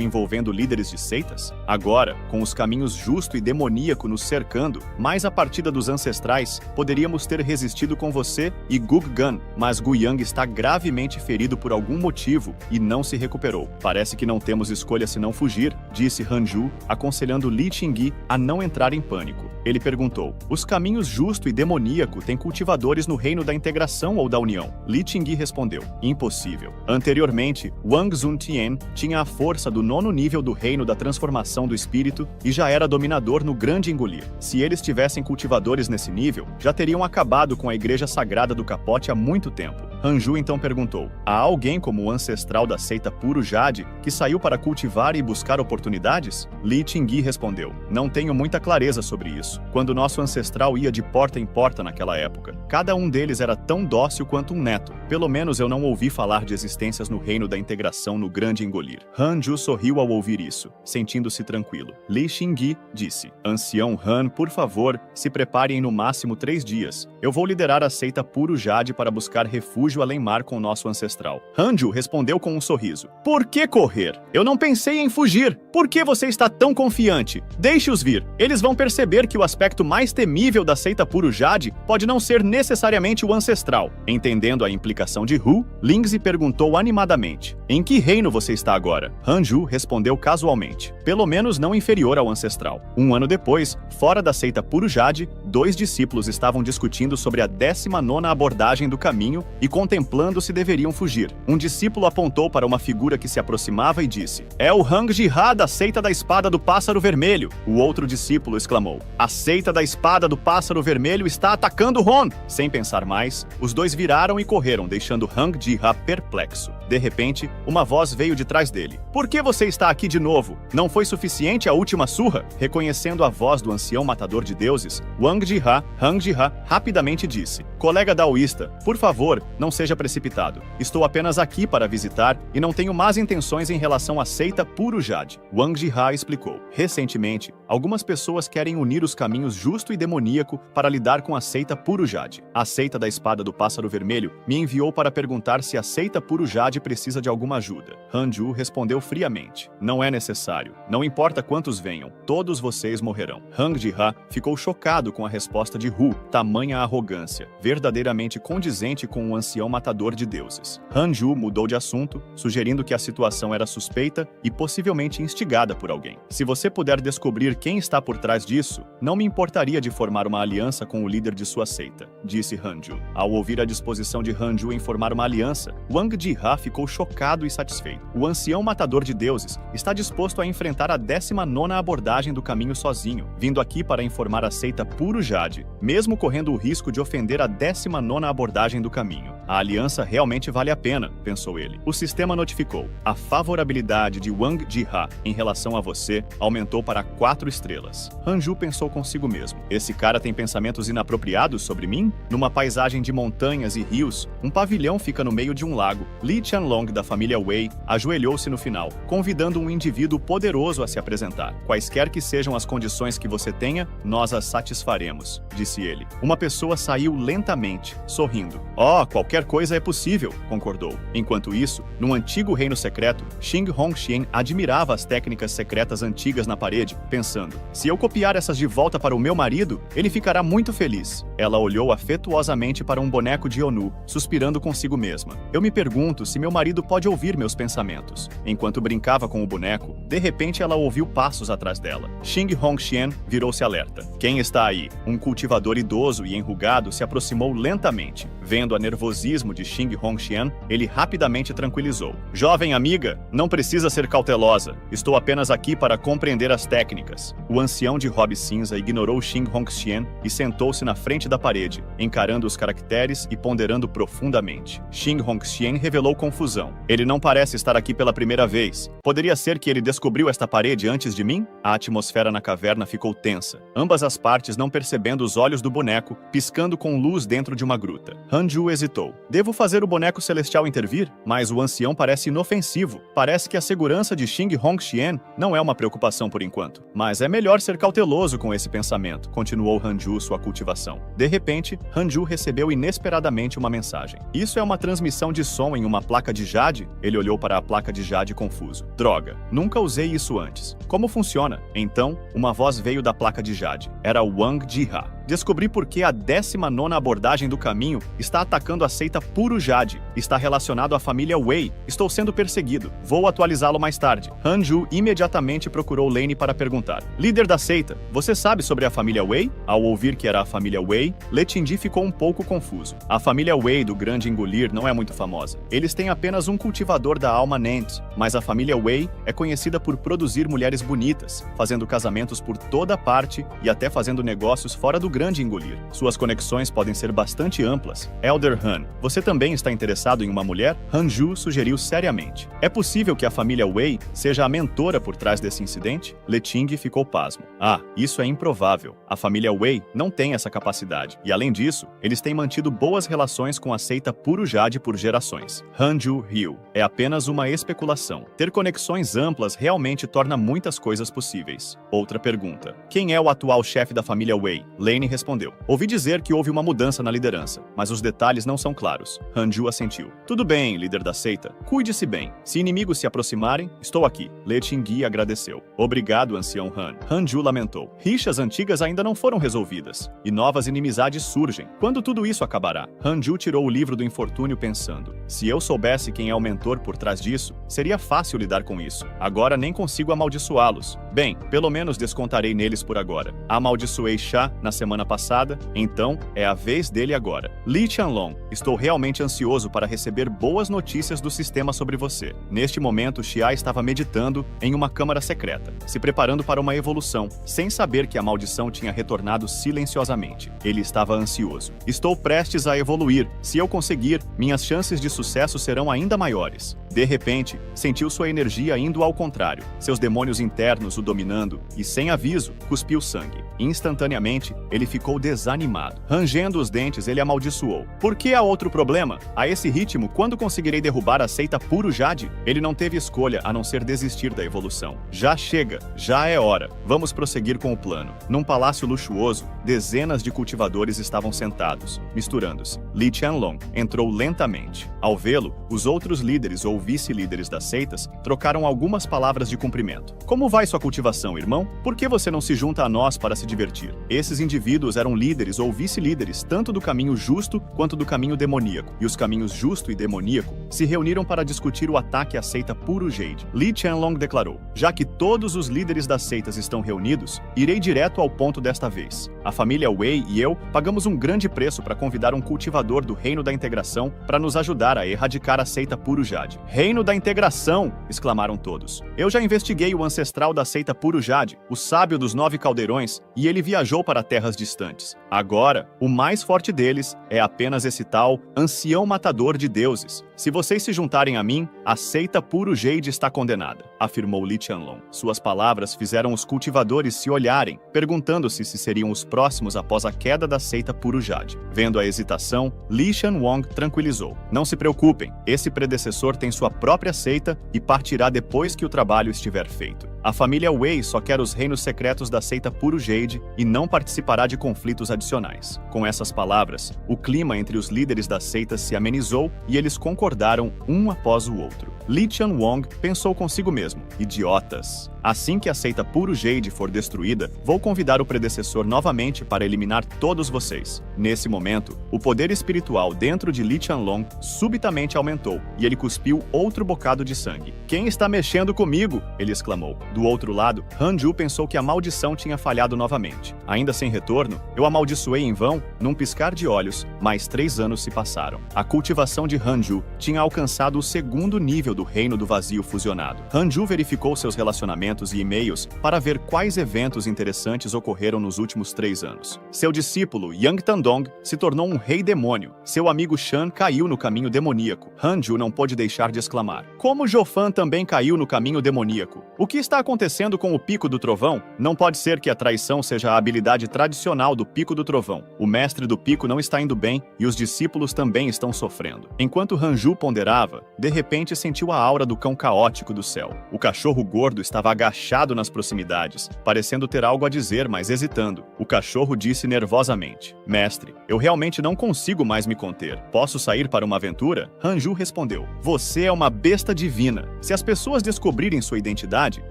Speaker 1: envolvendo líderes de seitas? Agora, com os caminhos justo e demoníaco nos cercando, mais a partida dos ancestrais, poderíamos ter resistido com você e Guggan, mas Guyang está gravemente ferido por algum motivo e não se recuperou. Parece que não temos escolha senão fugir, disse Hanju, aconselhando Li Xingyi a não entrar em pânico. Ele perguntou: os caminhos justo e demoníaco têm cultivadores no reino da integração ou da união? Li Xingyi respondeu: impossível. Anteriormente, Wang Zuntian tinha a força do 9º nível do reino da transformação do espírito e já era dominador no Grande Engolir. Se eles tivessem cultivadores nesse nível, já teriam acabado com a Igreja Sagrada do Capote há muito tempo. Hanju então perguntou: há alguém como o ancestral da seita Purujade que saiu para cultivar e buscar oportunidades? Li Xingyi respondeu: não tenho muita clareza sobre isso. Quando nosso ancestral ia de porta em porta naquela época, cada um deles era tão dócil quanto um neto. Pelo menos eu não ouvi falar de existências no reino da integração no Grande Engolir. Hanju sorriu ao ouvir isso, sentindo-se tranquilo. Li Xingyi disse: ancião Han, por favor, se preparem no máximo 3 dias. Eu vou liderar a seita Purujade para buscar refúgio além-mar com nosso ancestral. Hanju respondeu com um sorriso: por que correr? Eu não pensei em fugir. Por que você está tão confiante? Deixe-os vir. Eles vão perceber que o aspecto mais temível da seita Purujade pode não ser necessariamente o ancestral. Entendendo a implicação de Hu, Lingzi perguntou animadamente: em que reino você está agora? Hanju respondeu casualmente: pelo menos não inferior ao ancestral. Um ano depois, fora da seita Purujade, 2 discípulos estavam discutindo sobre a 19ª abordagem do caminho e contemplando se deveriam fugir. Um discípulo apontou para uma figura que se aproximava e disse: é o Hang Jihá da seita da espada do pássaro vermelho. O outro discípulo exclamou: a seita da espada do pássaro vermelho está atacando Hon! Sem pensar mais, os dois viraram e correram, deixando Hang Jihá perplexo. De repente, uma voz veio de trás dele: por que você está aqui de novo? Não foi suficiente a última surra? Reconhecendo a voz do ancião matador de deuses, Hang Jihá rapidamente disse: colega daoísta, por favor, não seja precipitado. Estou apenas aqui para visitar e não tenho más intenções em relação à seita Purujade. Wang Jihá explicou: recentemente, algumas pessoas querem unir os caminhos justo e demoníaco para lidar com a seita Purujade. A seita da espada do pássaro vermelho me enviou para perguntar se a seita Purujade precisa de alguma ajuda. Hanju respondeu friamente: não é necessário. Não importa quantos venham, todos vocês morrerão. Hang Jihá ficou chocado com a resposta de Hu, tamanha arrogância, verdadeiramente condizente com o ancião matador de deuses. Hanju mudou de assunto, sugerindo que a situação era suspeita e possivelmente instigada por alguém. Se você puder descobrir quem está por trás disso, não me importaria de formar uma aliança com o líder de sua seita, disse Hanju. Ao ouvir a disposição de Hanju em formar uma aliança, Wang Jihá ficou chocado e satisfeito. O ancião matador de deuses está disposto a enfrentar a 19ª abordagem do caminho sozinho, vindo aqui para informar a seita Purujade, mesmo correndo o risco de ofender a 19ª abordagem do caminho. A aliança realmente vale a pena, pensou ele. O sistema notificou: a favorabilidade de Wang Jihá em relação a você aumentou para 4 estrelas. Hanju pensou consigo mesmo: esse cara tem pensamentos inapropriados sobre mim? Numa paisagem de montanhas e rios, um pavilhão fica no meio de um lago. Li Qianlong, da família Wei, ajoelhou-se no final, convidando um indivíduo poderoso a se apresentar. Quaisquer que sejam as condições que você tenha, nós as satisfaremos, disse ele. Uma pessoa saiu lentamente, sorrindo. Oh, qualquer coisa é possível. concordou. Enquanto isso, no antigo reino secreto, Xing Hongxian admirava as técnicas secretas antigas na parede, pensando: se eu copiar essas de volta para o meu marido, ele ficará muito feliz. Ela olhou afetuosamente para um boneco de Onu, suspirando consigo mesma. Eu me pergunto se meu marido pode ouvir meus pensamentos. Enquanto brincava com o boneco, de repente ela ouviu passos atrás dela. Xing Hongxian virou-se alerta. Quem está aí? Um cultivador idoso e enrugado se aproximou lentamente. Vendo a nervosismo de Xing Hongxian, ele rapidamente tranquilizou. Jovem amiga, não precisa ser cautelosa. Estou apenas aqui para compreender as técnicas. O ancião de robe cinza ignorou Xing Hongxian e sentou-se na frente da parede, encarando os caracteres e ponderando profundamente. Xing Hongxian revelou confusão. Ele não parece estar aqui pela primeira vez. Poderia ser que ele descobriu esta parede antes de mim? A atmosfera na caverna ficou tensa. Ambas as partes não percebendo os olhos do boneco, piscando com luz dentro de uma gruta. Hanju hesitou. Devo fazer o boneco celestial intervir? Mas o ancião parece inofensivo. Parece que a segurança de Xing Hongxian não é uma preocupação por enquanto. Mas é melhor ser cauteloso com esse pensamento, continuou Hanju sua cultivação. De repente, Hanju recebeu inesperadamente uma mensagem. Isso é uma transmissão de som em uma placa de jade? Ele olhou para a placa de jade confuso. Droga, nunca usei isso antes. Como funciona? Então, uma voz veio da placa de jade. Era Wang Jiha. Descobri por que a 19ª abordagem do caminho está atacando a seita Puro Jade. Está relacionado à família Wei. Estou sendo perseguido. Vou atualizá-lo mais tarde. Hanju imediatamente procurou Lane para perguntar. Líder da seita, você sabe sobre a família Wei? Ao ouvir que era a família Wei, Letindi ficou um pouco confuso. A família Wei do Grande Engolir não é muito famosa. Eles têm apenas um cultivador da alma Nant, mas a família Wei é conhecida por produzir mulheres bonitas, fazendo casamentos por toda parte e até fazendo negócios fora do Grande Engolir. Suas conexões podem ser bastante amplas. Elder Han, você também está interessado em uma mulher? Hanju sugeriu seriamente. É possível que a família Wei seja a mentora por trás desse incidente? Leting ficou pasmo. Ah, isso é improvável. A família Wei não tem essa capacidade. E além disso, eles têm mantido boas relações com a seita Puro Jade por gerações. Hanju riu. É apenas uma especulação. Ter conexões amplas realmente torna muitas coisas possíveis. Outra pergunta. Quem é o atual chefe da família Wei? Lane respondeu. Ouvi dizer que houve uma mudança na liderança, mas os detalhes não são claros. Hanju assentiu. Tudo bem, líder da seita. Cuide-se bem. Se inimigos se aproximarem, estou aqui. Letingui agradeceu. Obrigado, ancião Han. Hanju lamentou. Rixas antigas ainda não foram resolvidas, e novas inimizades surgem. Quando tudo isso acabará? Hanju tirou o livro do infortúnio pensando. Se eu soubesse quem é o mentor por trás disso, seria fácil lidar com isso. Agora nem consigo amaldiçoá-los. Bem, pelo menos descontarei neles por agora. Amaldiçoei Xia na semana passada, então é a vez dele agora. Li Qianlong, estou realmente ansioso para receber boas notícias do sistema sobre você. Neste momento, Xia estava meditando em uma câmara secreta, se preparando para uma evolução, sem saber que a maldição tinha retornado silenciosamente. Ele estava ansioso. Estou prestes a evoluir. Se eu conseguir, minhas chances de sucesso serão ainda maiores. De repente, sentiu sua energia indo ao contrário, seus demônios internos o dominando, e sem aviso, cuspiu sangue. Instantaneamente, ele ficou desanimado. Rangendo os dentes, ele amaldiçoou. Por que há outro problema? A esse ritmo, quando conseguirei derrubar a seita Puro Jade? Ele não teve escolha a não ser desistir da evolução. Já chega, já é hora. Vamos prosseguir com o plano. Num palácio luxuoso, dezenas de cultivadores estavam sentados, misturando-se. Li Qianlong entrou lentamente. Ao vê-lo, os outros líderes ou vice-líderes das seitas trocaram algumas palavras de cumprimento. Como vai sua cultivação, irmão? Por que você não se junta a nós para se divertir? Esses indivíduos eram líderes ou vice-líderes tanto do caminho justo quanto do caminho demoníaco, e os caminhos justo e demoníaco se reuniram para discutir o ataque à seita Puro Jade. Li Qianlong declarou: já que todos os líderes das seitas estão reunidos, irei direto ao ponto desta vez. A família Wei e eu pagamos um grande preço para convidar um cultivador do Reino da Integração para nos ajudar a erradicar a seita Puro Jade. Reino da Integração! Exclamaram todos. Eu já investiguei o ancestral da seita Puro Jade, o sábio dos 9 caldeirões, e ele viajou para terras distantes. Agora, o mais forte deles é apenas esse tal ancião matador de deuses. Se vocês se juntarem a mim, a seita Puro Jade está condenada, afirmou Li Qianlong. Suas palavras fizeram os cultivadores se olharem, perguntando-se se seriam os próximos após a queda da seita Puro Jade. Vendo a hesitação, Li Qianlong tranquilizou. Não se preocupem, esse predecessor tem sua própria seita e partirá depois que o trabalho estiver feito. A família Wei só quer os reinos secretos da seita Puro Jade e não participará de conflitos adicionais. Com essas palavras, o clima entre os líderes da seita se amenizou e eles concordaram um após o outro. Li Qianwong pensou consigo mesmo: idiotas. Assim que a seita Puro Jade for destruída, vou convidar o predecessor novamente para eliminar todos vocês. Nesse momento, o poder espiritual dentro de Li Qianlong subitamente aumentou e ele cuspiu outro bocado de sangue. Quem está mexendo comigo? Ele exclamou. Do outro lado, Han Ju pensou que a maldição tinha falhado novamente. Ainda sem retorno, eu amaldiçoei em vão. Num piscar de olhos, mais 3 anos se passaram. A cultivação de Han Ju tinha alcançado o segundo nível do Reino do Vazio fusionado. Han Ju verificou seus relacionamentos e e-mails para ver quais eventos interessantes ocorreram nos últimos 3 anos. Seu discípulo, Yang Tandong, se tornou um rei demônio. Seu amigo Shan caiu no caminho demoníaco. Han Ju não pôde deixar de exclamar: como Jofan também caiu no caminho demoníaco? O que está acontecendo com o Pico do Trovão? Não pode ser que a traição seja a habilidade tradicional do Pico do Trovão. O mestre do Pico não está indo bem e os discípulos também estão sofrendo. Enquanto Han Ju ponderava, de repente sentiu a aura do cão caótico do céu. O cachorro gordo estava agachado nas proximidades, parecendo ter algo a dizer, mas hesitando. O cachorro disse nervosamente: mestre, eu realmente não consigo mais me conter. Posso sair para uma aventura? Han Ju respondeu: você é uma besta divina. Se as pessoas descobrirem sua identidade,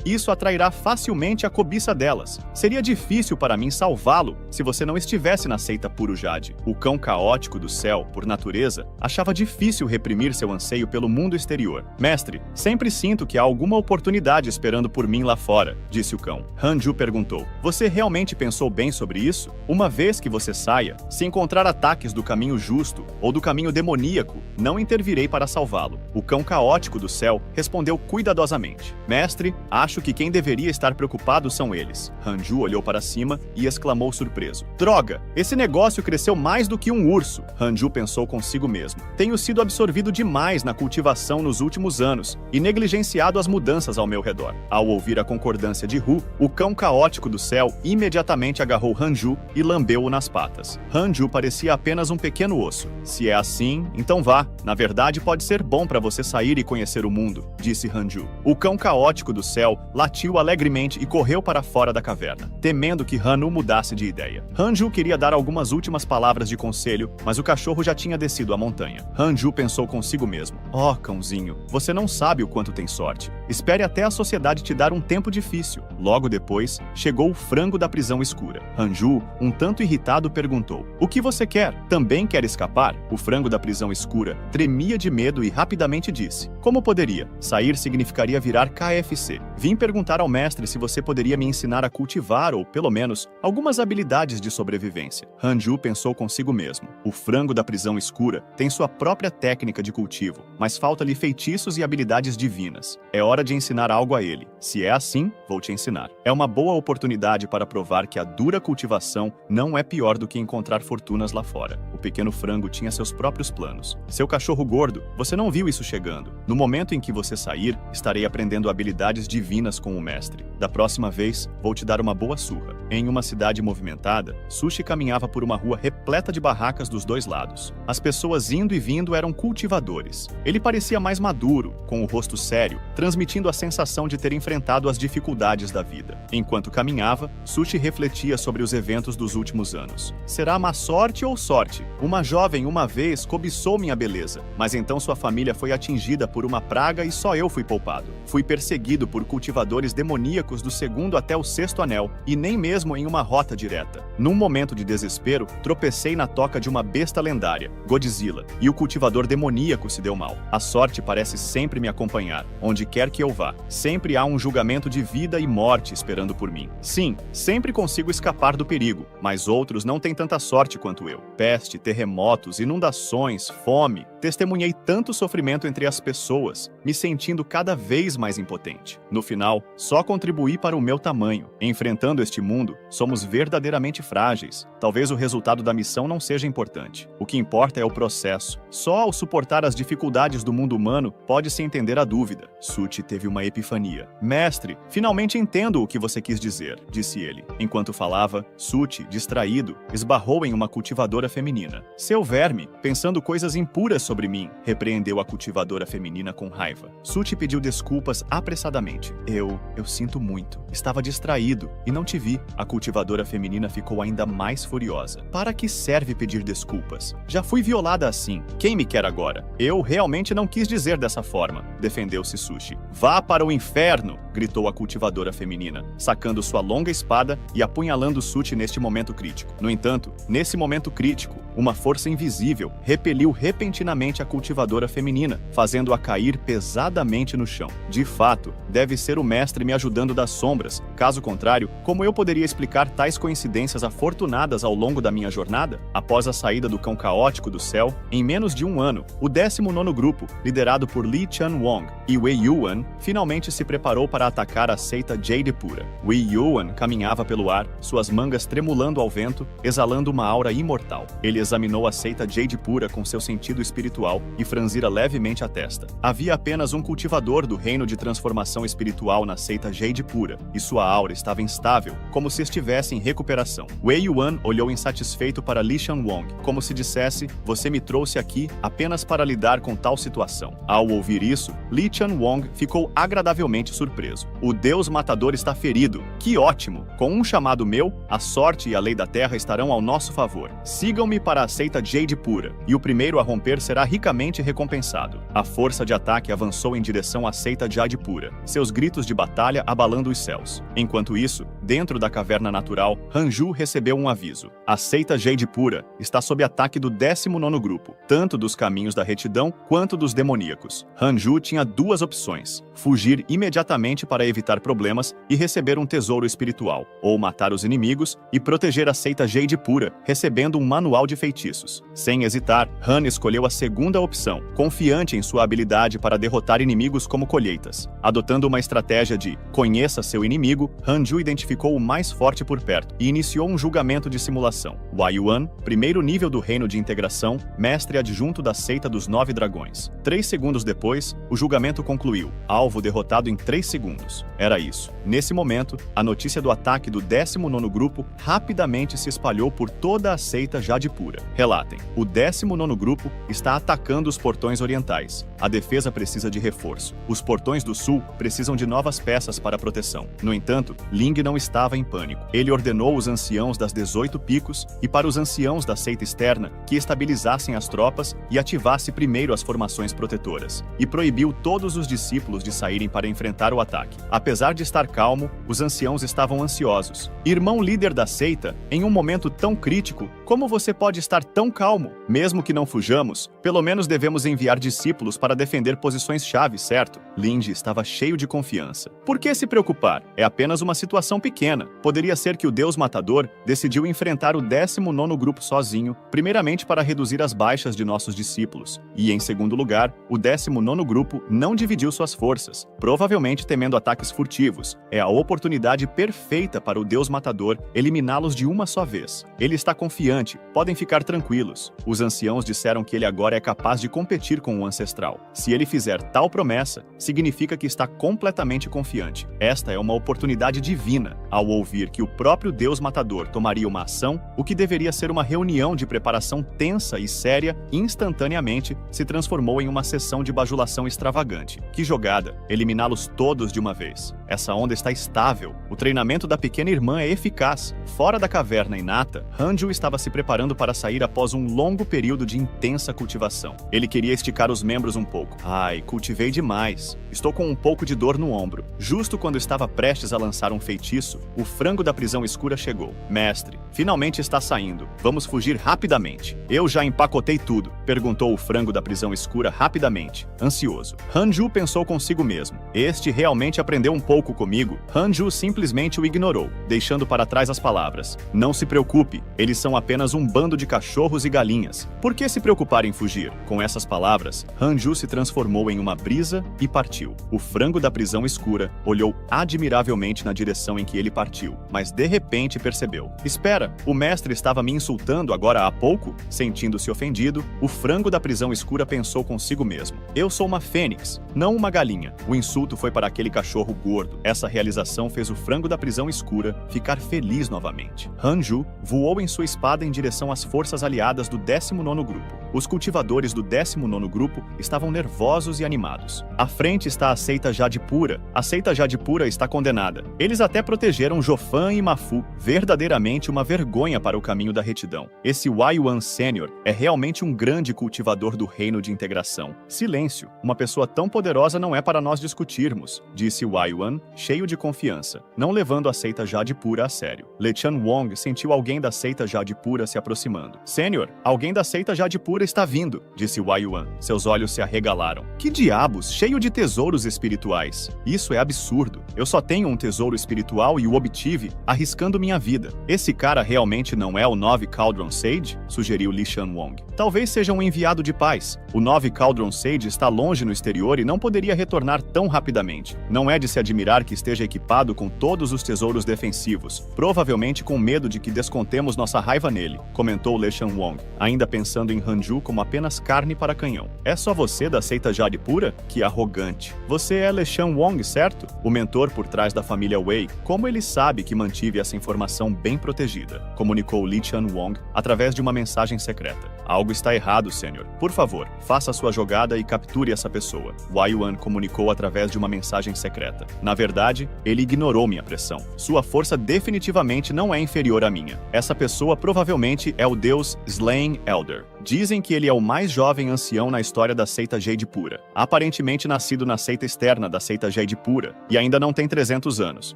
Speaker 1: isso atrairá facilmente a cobiça delas. Seria difícil para mim salvá-lo se você não estivesse na seita Puro Jade. O cão caótico do céu, por natureza, achava difícil reprimir seu anseio pelo mundo exterior. Mestre, sempre sinto que há alguma oportunidade esperando por mim lá fora, disse o cão. Han Ju perguntou: você realmente pensou bem sobre isso? Uma vez que você saia, se encontrar ataques do caminho justo ou do caminho demoníaco, não intervirei para salvá-lo. O cão caótico do céu respondeu cuidadosamente: mestre, acho que quem deveria estar preocupado são eles. Han Ju olhou para cima e exclamou surpreso: droga, esse negócio cresceu mais do que um urso. Han Ju pensou consigo mesmo: tenho sido absorvido demais na cultivação nos últimos anos e negligenciado as mudanças ao meu redor. Ao ouvir a concordância de Hu, o cão caótico do céu imediatamente agarrou Han Ju e lambeu-o nas patas. Han Ju parecia apenas um pequeno osso. Se é assim, então vá. Na verdade, pode ser bom para você sair e conhecer o mundo, disse Han Ju. O cão caótico do céu latiu alegremente e correu para fora da caverna, temendo que Han Nu mudasse de ideia. Han Ju queria dar algumas últimas palavras de conselho, mas o cachorro já tinha descido a montanha. Han Ju pensou consigo mesmo: oh, cãozinho, você não sabe o quanto tem sorte. Espere até a sociedade te dar um tempo difícil. Logo depois, chegou o frango da prisão escura. Han Ju, um tanto irritado, perguntou: o que você quer? Também quer escapar? O frango da prisão escura tremia de medo e rapidamente disse: como poderia? Sair significaria virar KFC. Vim perguntar ao mestre se você poderia me ensinar a cultivar ou, pelo menos, algumas habilidades de sobrevivência. Han Ju pensou consigo mesmo: o frango da prisão escura tem sua própria técnica de cultivo, mas falta-lhe feitiços e habilidades divinas. É hora de ensinar algo a ele. Se é assim, vou te ensinar. É uma boa oportunidade para provar que a dura cultivação não é pior do que encontrar fortunas lá fora. O pequeno frango tinha seus próprios planos. Seu cachorro gordo, você não viu isso chegando. No momento em que você sair, estarei aprendendo habilidades divinas com o mestre. Da próxima vez, vou te dar uma boa surra. Em uma cidade movimentada, Sushi caminhava por uma rua repleta de barracas dos dois lados. As pessoas indo e vindo eram cultivadores. Ele parecia mais maduro, com o rosto sério, transmitindo a sensação de ter enfrentado as dificuldades da vida. Enquanto caminhava, Sushi refletia sobre os eventos dos últimos anos. Será má sorte ou sorte? Uma jovem uma vez cobiçou minha beleza, mas então sua família foi atingida por uma praga e só eu fui poupado. Fui perseguido por cultivadores demoníacos do 2º até o 6º anel, e nem mesmo em uma rota direta. Num momento de desespero, tropecei na toca de uma besta lendária, Godzilla, e o cultivador demoníaco se deu mal. A sorte parece sempre me acompanhar, onde quer que eu vá. Sempre há um julgamento de vida e morte esperando por mim. Sim, sempre consigo escapar do perigo, mas outros não têm tanta sorte quanto eu. Peste, terremotos, inundações, fome. Testemunhei tanto sofrimento entre as pessoas, me sentindo cada vez mais impotente. No final, só contribuí para o meu tamanho. Enfrentando este mundo, somos verdadeiramente frágeis. Talvez o resultado da missão não seja importante. O que importa é o processo. Só ao suportar as dificuldades do mundo humano pode-se entender a dúvida. Suchi teve uma epifania. Mestre, finalmente entendo o que você quis dizer, disse ele. Enquanto falava, Suchi, distraído, esbarrou em uma cultivadora feminina. Seu verme, pensando coisas impuras sobre sobre mim, repreendeu a cultivadora feminina com raiva. Suti pediu desculpas apressadamente. Eu sinto muito. Estava distraído e não te vi. A cultivadora feminina ficou ainda mais furiosa. Para que serve pedir desculpas? Já fui violada assim. Quem me quer agora? Eu realmente não quis dizer dessa forma, defendeu-se Sushi. Vá para o inferno! Gritou a cultivadora feminina, sacando sua longa espada e apunhalando Suti neste momento crítico. No entanto, nesse momento crítico, uma força invisível repeliu repentinamente a cultivadora feminina, fazendo-a cair pesadamente no chão. De fato, deve ser o mestre me ajudando das sombras. Caso contrário, como eu poderia explicar tais coincidências afortunadas ao longo da minha jornada? Após a saída do cão caótico do céu, em menos de um ano, o 19º grupo, liderado por Li Chuan-Wong e Wei Yuan, finalmente se preparou para atacar a seita Jade Pura. Wei Yuan caminhava pelo ar, suas mangas tremulando ao vento, exalando uma aura imortal. Ele examinou a seita Jade Pura com seu sentido espiritual e franzira levemente a testa. Havia apenas um cultivador do reino de transformação espiritual na seita Jade Pura, e sua aura estava instável, como se estivesse em recuperação. Wei Yuan olhou insatisfeito para Li Chuan-Wong, como se dissesse: você me trouxe aqui apenas para lidar com tal situação. Ao ouvir isso, Li Chuan-Wong ficou agradavelmente surpreso. O Deus Matador está ferido. Que ótimo! Com um chamado meu, a sorte e a lei da terra estarão ao nosso favor. Sigam-me para a seita Jade Pura, e o primeiro a romper será ricamente recompensado. A força de ataque avançou em direção à seita Jade Pura, seus gritos de batalha abalando os céus. Enquanto isso, dentro da caverna natural, Hanju recebeu um aviso. A seita Jade Pura está sob ataque do 19º grupo, tanto dos caminhos da retidão quanto dos demoníacos. Hanju tinha duas opções: fugir imediatamente para evitar problemas e receber um tesouro espiritual, ou matar os inimigos e proteger a seita Jade Pura, recebendo um manual de feitiços. Sem hesitar, Han escolheu a segunda opção, confiante em sua habilidade para derrotar inimigos como colheitas. Adotando uma estratégia de conheça seu inimigo, Hanju identificou o mais forte por perto e iniciou um julgamento de simulação. Wei Yuan, primeiro nível do reino de integração, mestre adjunto da seita dos 9 dragões. 3 segundos depois, o julgamento concluiu. Alvo derrotado em 3 segundos. Era isso. Nesse momento, a notícia do ataque do 19º grupo rapidamente se espalhou por toda a seita Jade Pura. Relatem. O 19º grupo está atacando os portões orientais. A defesa precisa de reforço. Os portões do sul precisam de novas peças para proteção. No entanto, Ling não estava em pânico. Ele ordenou os anciãos das 18 picos e para os anciãos da seita externa que estabilizassem as tropas e ativasse primeiro as formações protetoras. E proibiu todos os discípulos de saírem para enfrentar o ataque. Apesar de estar calmo, os anciãos estavam ansiosos. Irmão líder da seita, em um momento tão crítico, como você pode estar tão calmo? Mesmo que não fujamos, pelo menos devemos enviar discípulos para defender posições-chave, certo? Lindy estava cheio de confiança. Por que se preocupar? É apenas uma situação pequena. Poderia ser que o Deus Matador decidiu enfrentar o 19º grupo sozinho, primeiramente para reduzir as baixas de nossos discípulos. E, em segundo lugar, o 19º grupo não dividiu suas forças, provavelmente temendo ataques furtivos. É a oportunidade perfeita para o Deus Matador eliminá-los de uma só vez. Ele está confiante, podem ficar tranquilos. Os anciãos disseram que ele agora é capaz de competir com o ancestral. Se ele fizer tal promessa, significa que está completamente confiante. Esta é uma oportunidade divina. Ao ouvir que o próprio Deus Matador tomaria uma ação, o que deveria ser uma reunião de preparação tensa e séria, instantaneamente se transformou em uma sessão de bajulação extravagante. Que jogada! Eliminá-los todos de uma vez. Essa onda está estável. O treinamento da pequena irmã é eficaz. Fora da caverna inata, Hanju estava se preparando para sair após um longo período de intensa cultivação. Ele queria esticar os membros um pouco. Ai, cultivei demais. Estou com um pouco de dor no ombro. Justo quando estava prestes a lançar um feitiço, o frango da prisão escura chegou. Mestre, finalmente está saindo. Vamos fugir rapidamente. Eu já empacotei tudo, perguntou o frango da prisão escura rapidamente, ansioso. Hanju pensou consigo mesmo. Este realmente aprendeu um pouco comigo. Hanju simplesmente o ignorou, deixando para trás as palavras. Não se preocupe, eles são apenas um bando de cachorros e galinhas. Por que se preocupar em fugir? Com essas palavras, Hanju se transformou em uma brisa e partiu. O frango da prisão escura olhou admiravelmente na direção em que ele partiu, mas de repente percebeu. Espera, o mestre estava me insultando agora há pouco? Sentindo-se ofendido, o frango da prisão escura pensou consigo mesmo. Eu sou uma fênix, não uma galinha. O insulto foi para aquele cachorro gordo. Essa realização fez o frango da prisão escura ficar feliz novamente. Hanju voou em sua espada em direção às forças aliadas do 19º grupo. Os cultivadores cultivadores do 19º grupo estavam nervosos e animados. À frente está a seita Jade Pura. A seita Jade Pura está condenada. Eles até protegeram Jofan e Mafu, verdadeiramente uma vergonha para o caminho da retidão. Esse Wai-Yuan Sênior é realmente um grande cultivador do reino de integração. Silêncio, uma pessoa tão poderosa não é para nós discutirmos, disse Wai-Yuan, cheio de confiança, não levando a seita Jade Pura a sério. Lechan Wong sentiu alguém da seita Jade Pura se aproximando. Sênior, alguém da seita Jade Pura está vindo, disse Wai-Yuan. Seus olhos se arregalaram. Que diabos, cheio de tesouros espirituais. Isso é absurdo. Eu só tenho um tesouro espiritual e o obtive arriscando minha vida. Esse cara realmente não é o 9 Cauldron Sage? Sugeriu Lechan Wong. Talvez seja um enviado de paz. O 9 Cauldron Sage está longe no exterior e não poderia retornar tão rapidamente. Não é de se admirar que esteja equipado com todos os tesouros defensivos, provavelmente com medo de que descontemos nossa raiva nele, comentou Lechan Wong, ainda pensando em Hanju como apenas carne para canhão. É só você da seita Jade Pura? Que arrogante. Você é Lechan Wong, certo? O mentor por trás da família Wei. Como ele sabe que mantive essa informação bem protegida? Comunicou Lechan Wong através de uma mensagem secreta. Algo está errado, Sênior. Por favor, faça sua jogada e capture essa pessoa. Wai-Yuan comunicou através de uma mensagem secreta. Na verdade, ele ignorou minha pressão. Sua força definitivamente não é inferior à minha. Essa pessoa provavelmente é o deus Slaying Elder. Dizem que ele é o mais jovem ancião na história da seita Jade Pura, aparentemente nascido na seita externa da seita Jade Pura, e ainda não tem 300 anos.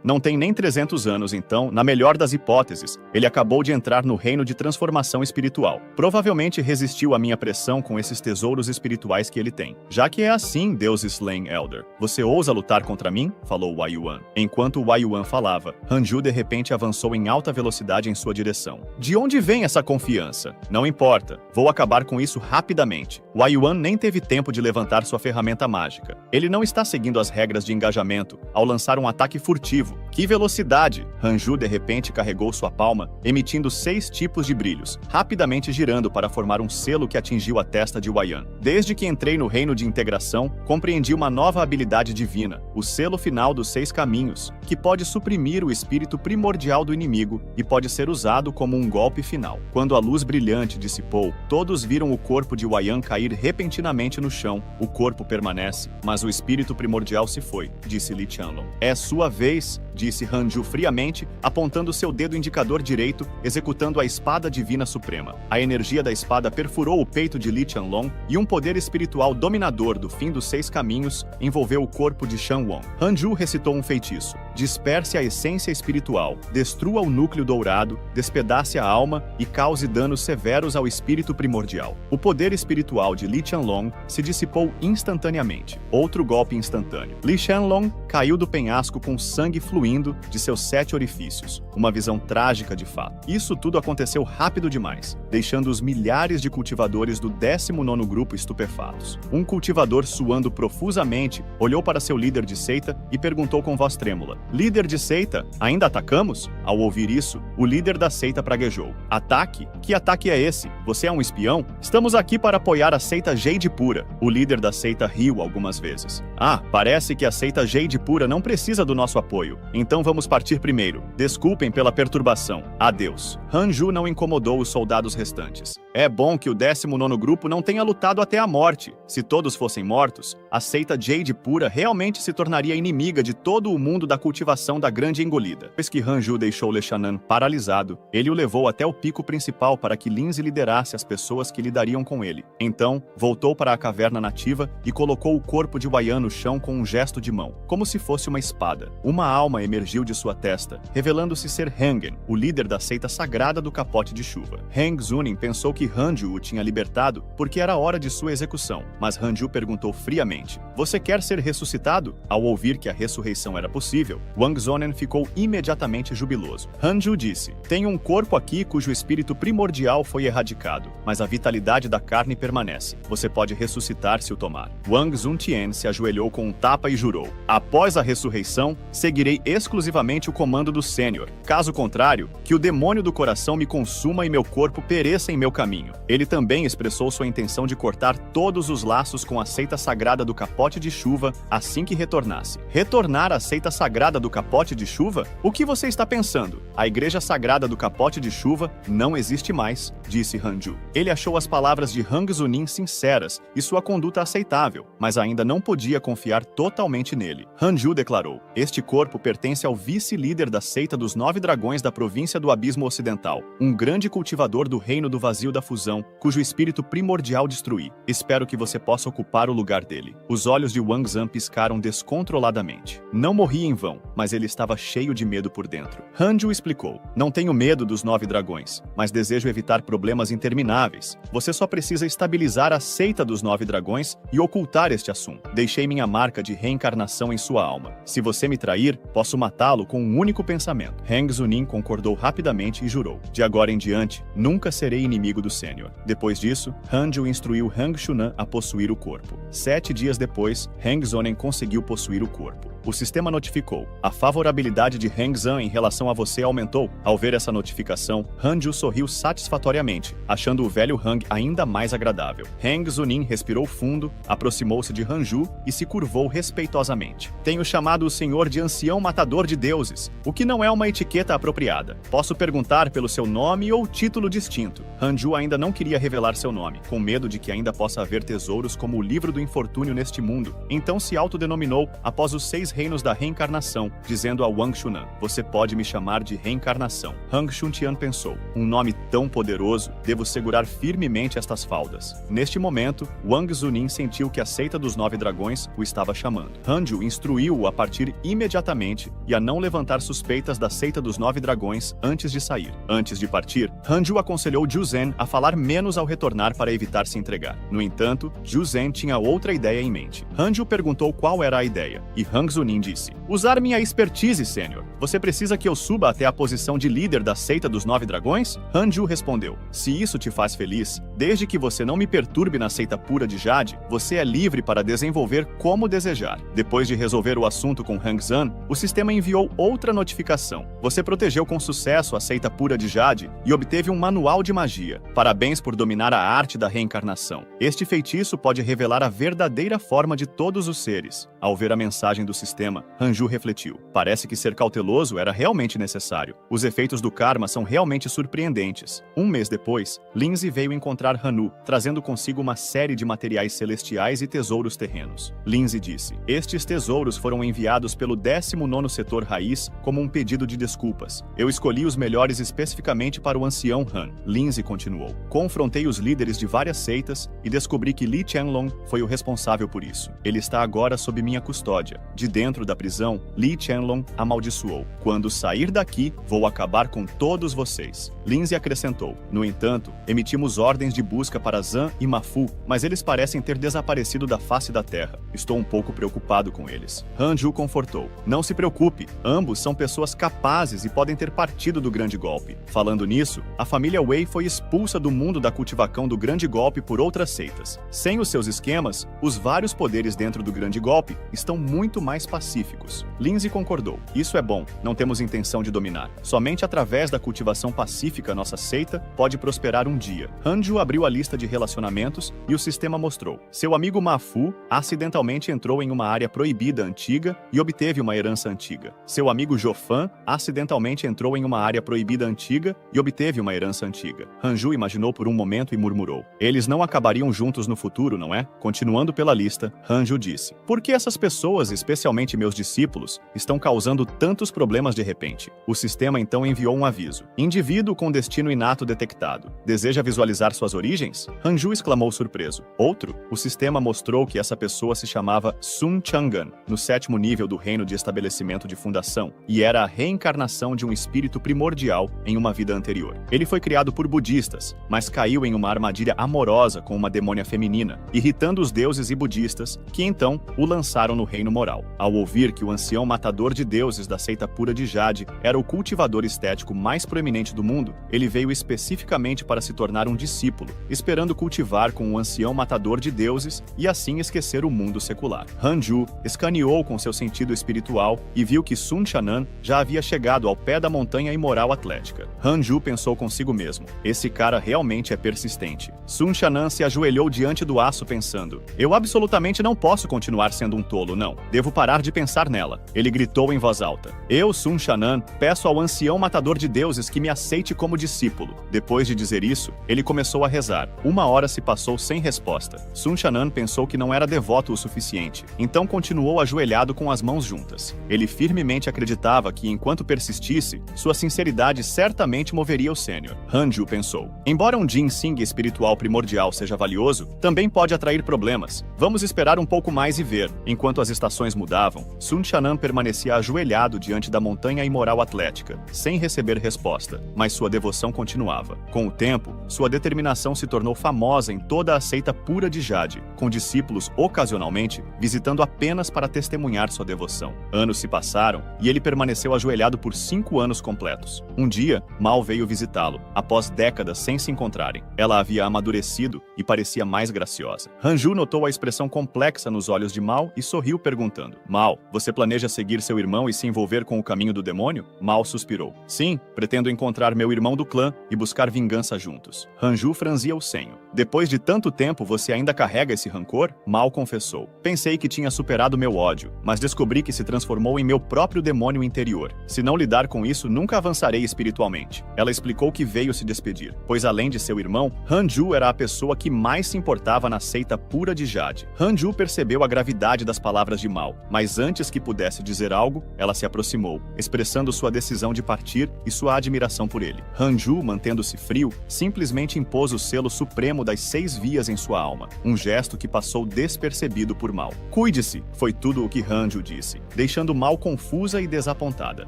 Speaker 1: Não tem nem 300 anos, então, na melhor das hipóteses, ele acabou de entrar no reino de transformação espiritual. Provavelmente resistiu à minha pressão com esses tesouros espirituais que ele tem. Já que é assim, deus Slaying Elder, você ousa lutar contra mim? Falou Wai-Yuan. Enquanto Wai-Yuan falava, Hanju de repente avançou em alta velocidade em sua direção. De onde vem essa confiança? Não importa. Vou acabar com isso rapidamente. Wai-Yuan nem teve tempo de levantar sua ferramenta mágica. Ele não está seguindo as regras de engajamento ao lançar um ataque furtivo. Que velocidade! Hanju de repente carregou sua palma, emitindo 6 tipos de brilhos, rapidamente girando para formar um selo que atingiu a testa de Wai-Yuan. Desde que entrei no reino de integração, compreendi uma nova habilidade divina, o selo final dos 6 caminhos, que pode suprimir o espírito primordial do inimigo e pode ser usado como um golpe final. Quando a luz brilhante dissipou, todos viram o corpo de Wai-Yuan cair repentinamente no chão. O corpo permanece, mas o espírito primordial se foi, disse Li Qianlong. É sua vez, disse Hanju friamente, apontando seu dedo indicador direito, executando a espada divina suprema. A energia da espada perfurou o peito de Li Qianlong e um poder espiritual dominador do fim dos 6 caminhos envolveu o corpo de Shan Wong. Hanju recitou um feitiço. Disperse a essência espiritual, destrua o núcleo dourado, despedace a alma e cause danos severos ao espírito primordial. O poder espiritual de Li Qianlong se dissipou instantaneamente. Outro golpe instantâneo. Li Qianlong caiu do penhasco com sangue fluindo de seus 7 orifícios. Uma visão trágica de fato. Isso tudo aconteceu rápido demais, deixando os milhares de cultivadores do 19º grupo estupefatos. Um cultivador suando profusamente olhou para seu líder de seita e perguntou com voz trêmula: líder de seita, ainda atacamos? Ao ouvir isso, o líder da seita praguejou. Ataque? Que ataque é esse? Você é um espião? Estamos aqui para apoiar a seita Jade Pura. O líder da seita riu algumas vezes. Ah, parece que a seita Jade Pura não precisa do nosso apoio. Então vamos partir primeiro. Desculpem pela perturbação. Adeus. Hanju não incomodou os soldados restantes. É bom que o 19º grupo não tenha lutado até a morte. Se todos fossem mortos, a seita Jade Pura realmente se tornaria inimiga de todo o mundo da cultivação da Grande Engolida. Depois que Hanju deixou Lechanan paralisado, ele o levou até o pico principal para que Linze liderasse as pessoas que lidariam com ele. Então, voltou para a caverna nativa e colocou o corpo de Wai-Yuan no chão com um gesto de mão, como se fosse uma espada. Uma alma emergiu de sua testa, revelando-se ser Hengen, o líder da seita sagrada do capote de chuva. Heng Zunin pensou que Hanju o tinha libertado porque era hora de sua execução, mas Hanju perguntou friamente: você quer ser ressuscitado? Ao ouvir que a ressurreição era possível, Wang Zonen ficou imediatamente jubiloso. Hanju disse: tenho um corpo aqui cujo espírito primordial foi erradicado, mas a vitalidade da carne permanece. Você pode ressuscitar se o tomar. Wang Zuntien se ajoelhou com um tapa e jurou: após a ressurreição, seguirei exclusivamente o comando do Sênior. Caso contrário, que o demônio do coração me consuma e meu corpo pereça em meu caminho. Ele também expressou sua intenção de cortar todos os laços com a seita sagrada do capote de chuva assim que retornasse. Retornar à seita sagrada do capote de chuva? O que você está pensando? A igreja sagrada do capote de chuva não existe mais, disse Hanju. Ele achou as palavras de Hang Zunin sinceras e sua conduta aceitável, mas ainda não podia confiar totalmente nele. Hanju declarou: este corpo pertence ao vice-líder da seita dos 9 dragões da província do Abismo Ocidental, um grande cultivador do reino do vazio da fusão, cujo espírito primordial destruí. Espero que você possa ocupar o lugar dele. Os olhos de Wang Zan piscaram descontroladamente. Não morri em vão, mas ele estava cheio de medo por dentro. Hanju explicou: não tenho medo dos 9 dragões, mas desejo evitar problemas intermináveis. Você só precisa estabilizar a seita dos 9 dragões e ocultar este assunto. Deixei minha marca de reencarnação em sua alma. Se você me trair, posso matá-lo com um único pensamento. Hang Zunin concordou rapidamente e jurou: de agora em diante, nunca serei inimigo do Sênior. Depois disso, Hanju instruiu Hang Shunan a possuir o corpo. 7 dias depois, Hang Zonen conseguiu possuir o corpo. O sistema notificou: a favorabilidade de Hang Zan em relação a você aumentou. Ao ver essa notificação, Hanju sorriu satisfatoriamente, achando o velho Hang ainda mais agradável. Hang Zunin respirou fundo, aproximou-se de Hanju e se curvou respeitosamente. Tenho chamado o senhor de ancião matador de deuses, o que não é uma etiqueta apropriada. Posso perguntar pelo seu nome ou título distinto. Hanju ainda não queria revelar seu nome, com medo de que ainda possa haver tesouros como o livro do infortúnio neste mundo. Então se autodenominou após os 6 reinos da reencarnação, dizendo a Wang Shunan: você pode me chamar de reencarnação. Hang Shuntian pensou: um nome tão poderoso, devo segurar firmemente estas faldas. Neste momento, Wang Zunin sentiu que a seita dos 9 dragões o estava chamando. Hanju instruiu-o a partir imediatamente e a não levantar suspeitas da seita dos 9 dragões antes de sair. Antes de partir, Hanju aconselhou Ju Zhen a falar menos ao retornar para evitar se entregar. No entanto, Ju Zhen tinha outra ideia em mente. Hanju perguntou qual era a ideia, e Hang Zunin disse: usar minha expertise, Sênior. Você precisa que eu suba até a posição de líder da seita dos 9 dragões? Hanju respondeu: se isso te faz feliz, desde que você não me perturbe na seita pura de Jade, você é livre para desenvolver como desejar. Depois de resolver o assunto com Hang Zan, o sistema enviou outra notificação. Você protegeu com sucesso a seita pura de Jade e obteve um manual de magia. Parabéns por dominar a arte da reencarnação. Este feitiço pode revelar a verdadeira forma de todos os seres. Ao ver a mensagem do sistema, Hanju refletiu: parece que ser cauteloso era realmente necessário. Os efeitos do karma são realmente surpreendentes. Um mês depois, Lindsay veio encontrar Hanu, trazendo consigo uma série de materiais celestiais e tesouros terrenos. Lindsay disse: estes tesouros foram enviados pelo 19º setor raiz como um pedido de desculpas. Eu escolhi os melhores especificamente para o ancião Han. Lindsay continuou: confrontei os líderes de várias seitas e descobri que Li Qianlong foi o responsável por isso. Ele está agora sob minha custódia. De dentro da prisão, Li Qianlong amaldiçoou: quando sair daqui, vou acabar com todos vocês. Lindsay acrescentou: no entanto, emitimos ordens de busca para Zan e Mafu, mas eles parecem ter desaparecido da face da terra. Estou um pouco preocupado com eles. Hanju confortou: não se preocupe, ambos são pessoas capazes e podem ter partido do grande golpe. Falando nisso, a família Wei foi expulsa do mundo da cultivação do grande golpe por outras seitas. Sem os seus esquemas, os vários poderes dentro do grande golpe estão muito mais pacíficos. Lindsay concordou: isso é bom, não temos intenção de dominar. Somente através da cultivação pacífica nossa seita pode prosperar um dia. Hanju abriu a lista de relacionamentos e o sistema mostrou: seu amigo Mafu acidentalmente entrou em uma área proibida antiga e obteve uma herança antiga. Seu amigo Jofan acidentalmente entrou em uma área proibida antiga e obteve uma herança antiga. Hanju imaginou por um momento e murmurou: eles não acabariam juntos no futuro, não é? Continuando pela lista, Hanju disse: por que essas pessoas, especialmente meus discípulos, estão causando tantos problemas de repente? O sistema então enviou um aviso: indivíduo com destino inato detectado. Deseja visualizar suas origens? Hanju exclamou surpreso. Outro? O sistema mostrou que essa pessoa se chamava Sun Chang'an, no 7º nível do reino de estabelecimento de fundação, e era a reencarnação de um espírito primordial em uma vida anterior. Ele foi criado por budistas, mas caiu em uma armadilha amorosa com uma demônia feminina, irritando os deuses e budistas, que então o lançaram ingressaram no reino moral. Ao ouvir que o ancião matador de deuses da seita pura de Jade era o cultivador estético mais proeminente do mundo, ele veio especificamente para se tornar um discípulo, esperando cultivar com o ancião matador de deuses e assim esquecer o mundo secular. Hanju escaneou com seu sentido espiritual e viu que Sun Shanan já havia chegado ao pé da montanha imoral atlética. Hanju pensou consigo mesmo: esse cara realmente é persistente. Sun Shanan se ajoelhou diante do aço pensando: eu absolutamente não posso continuar sendo um tolo, não. Devo parar de pensar nela. Ele gritou em voz alta: eu, Sun Shanan, peço ao ancião matador de deuses que me aceite como discípulo. Depois de dizer isso, ele começou a rezar. 1 hora se passou sem resposta. Sun Shanan pensou que não era devoto o suficiente, então continuou ajoelhado com as mãos juntas. Ele firmemente acreditava que, enquanto persistisse, sua sinceridade certamente moveria o sênior. Hanju pensou: embora um ginseng espiritual primordial seja valioso, também pode atrair problemas. Vamos esperar um pouco mais e ver. Enquanto as estações mudavam, Sun Shanan permanecia ajoelhado diante da montanha imoral atlética, sem receber resposta, mas sua devoção continuava. Com o tempo, sua determinação se tornou famosa em toda a seita pura de Jade, com discípulos ocasionalmente visitando apenas para testemunhar sua devoção. Anos se passaram e ele permaneceu ajoelhado por 5 anos completos. Um dia, Mal veio visitá-lo, após décadas sem se encontrarem. Ela havia amadurecido e parecia mais graciosa. Hanju notou a expressão complexa nos olhos de Mal e sorriu perguntando: Mal, você planeja seguir seu irmão e se envolver com o caminho do demônio? Mal suspirou: sim, pretendo encontrar meu irmão do clã e buscar vingança juntos. Hanju franzia o senho. Depois de tanto tempo, você ainda carrega esse rancor? Mal confessou: pensei que tinha superado meu ódio, mas descobri que se transformou em meu próprio demônio interior. Se não lidar com isso, nunca avançarei espiritualmente. Ela explicou que veio se despedir, pois além de seu irmão, Hanju era a pessoa que mais se importava na seita pura de Jade. Hanju percebeu a gravidade das palavras de Mal, mas antes que pudesse dizer algo, ela se aproximou, expressando sua decisão de partir e sua admiração por ele. Hanju, mantendo-se frio, simplesmente impôs o selo supremo das 6 vias em sua alma, um gesto que passou despercebido por Mal. Cuide-se, foi tudo o que Hanju disse, deixando Mal confusa e desapontada.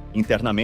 Speaker 1: Internamente,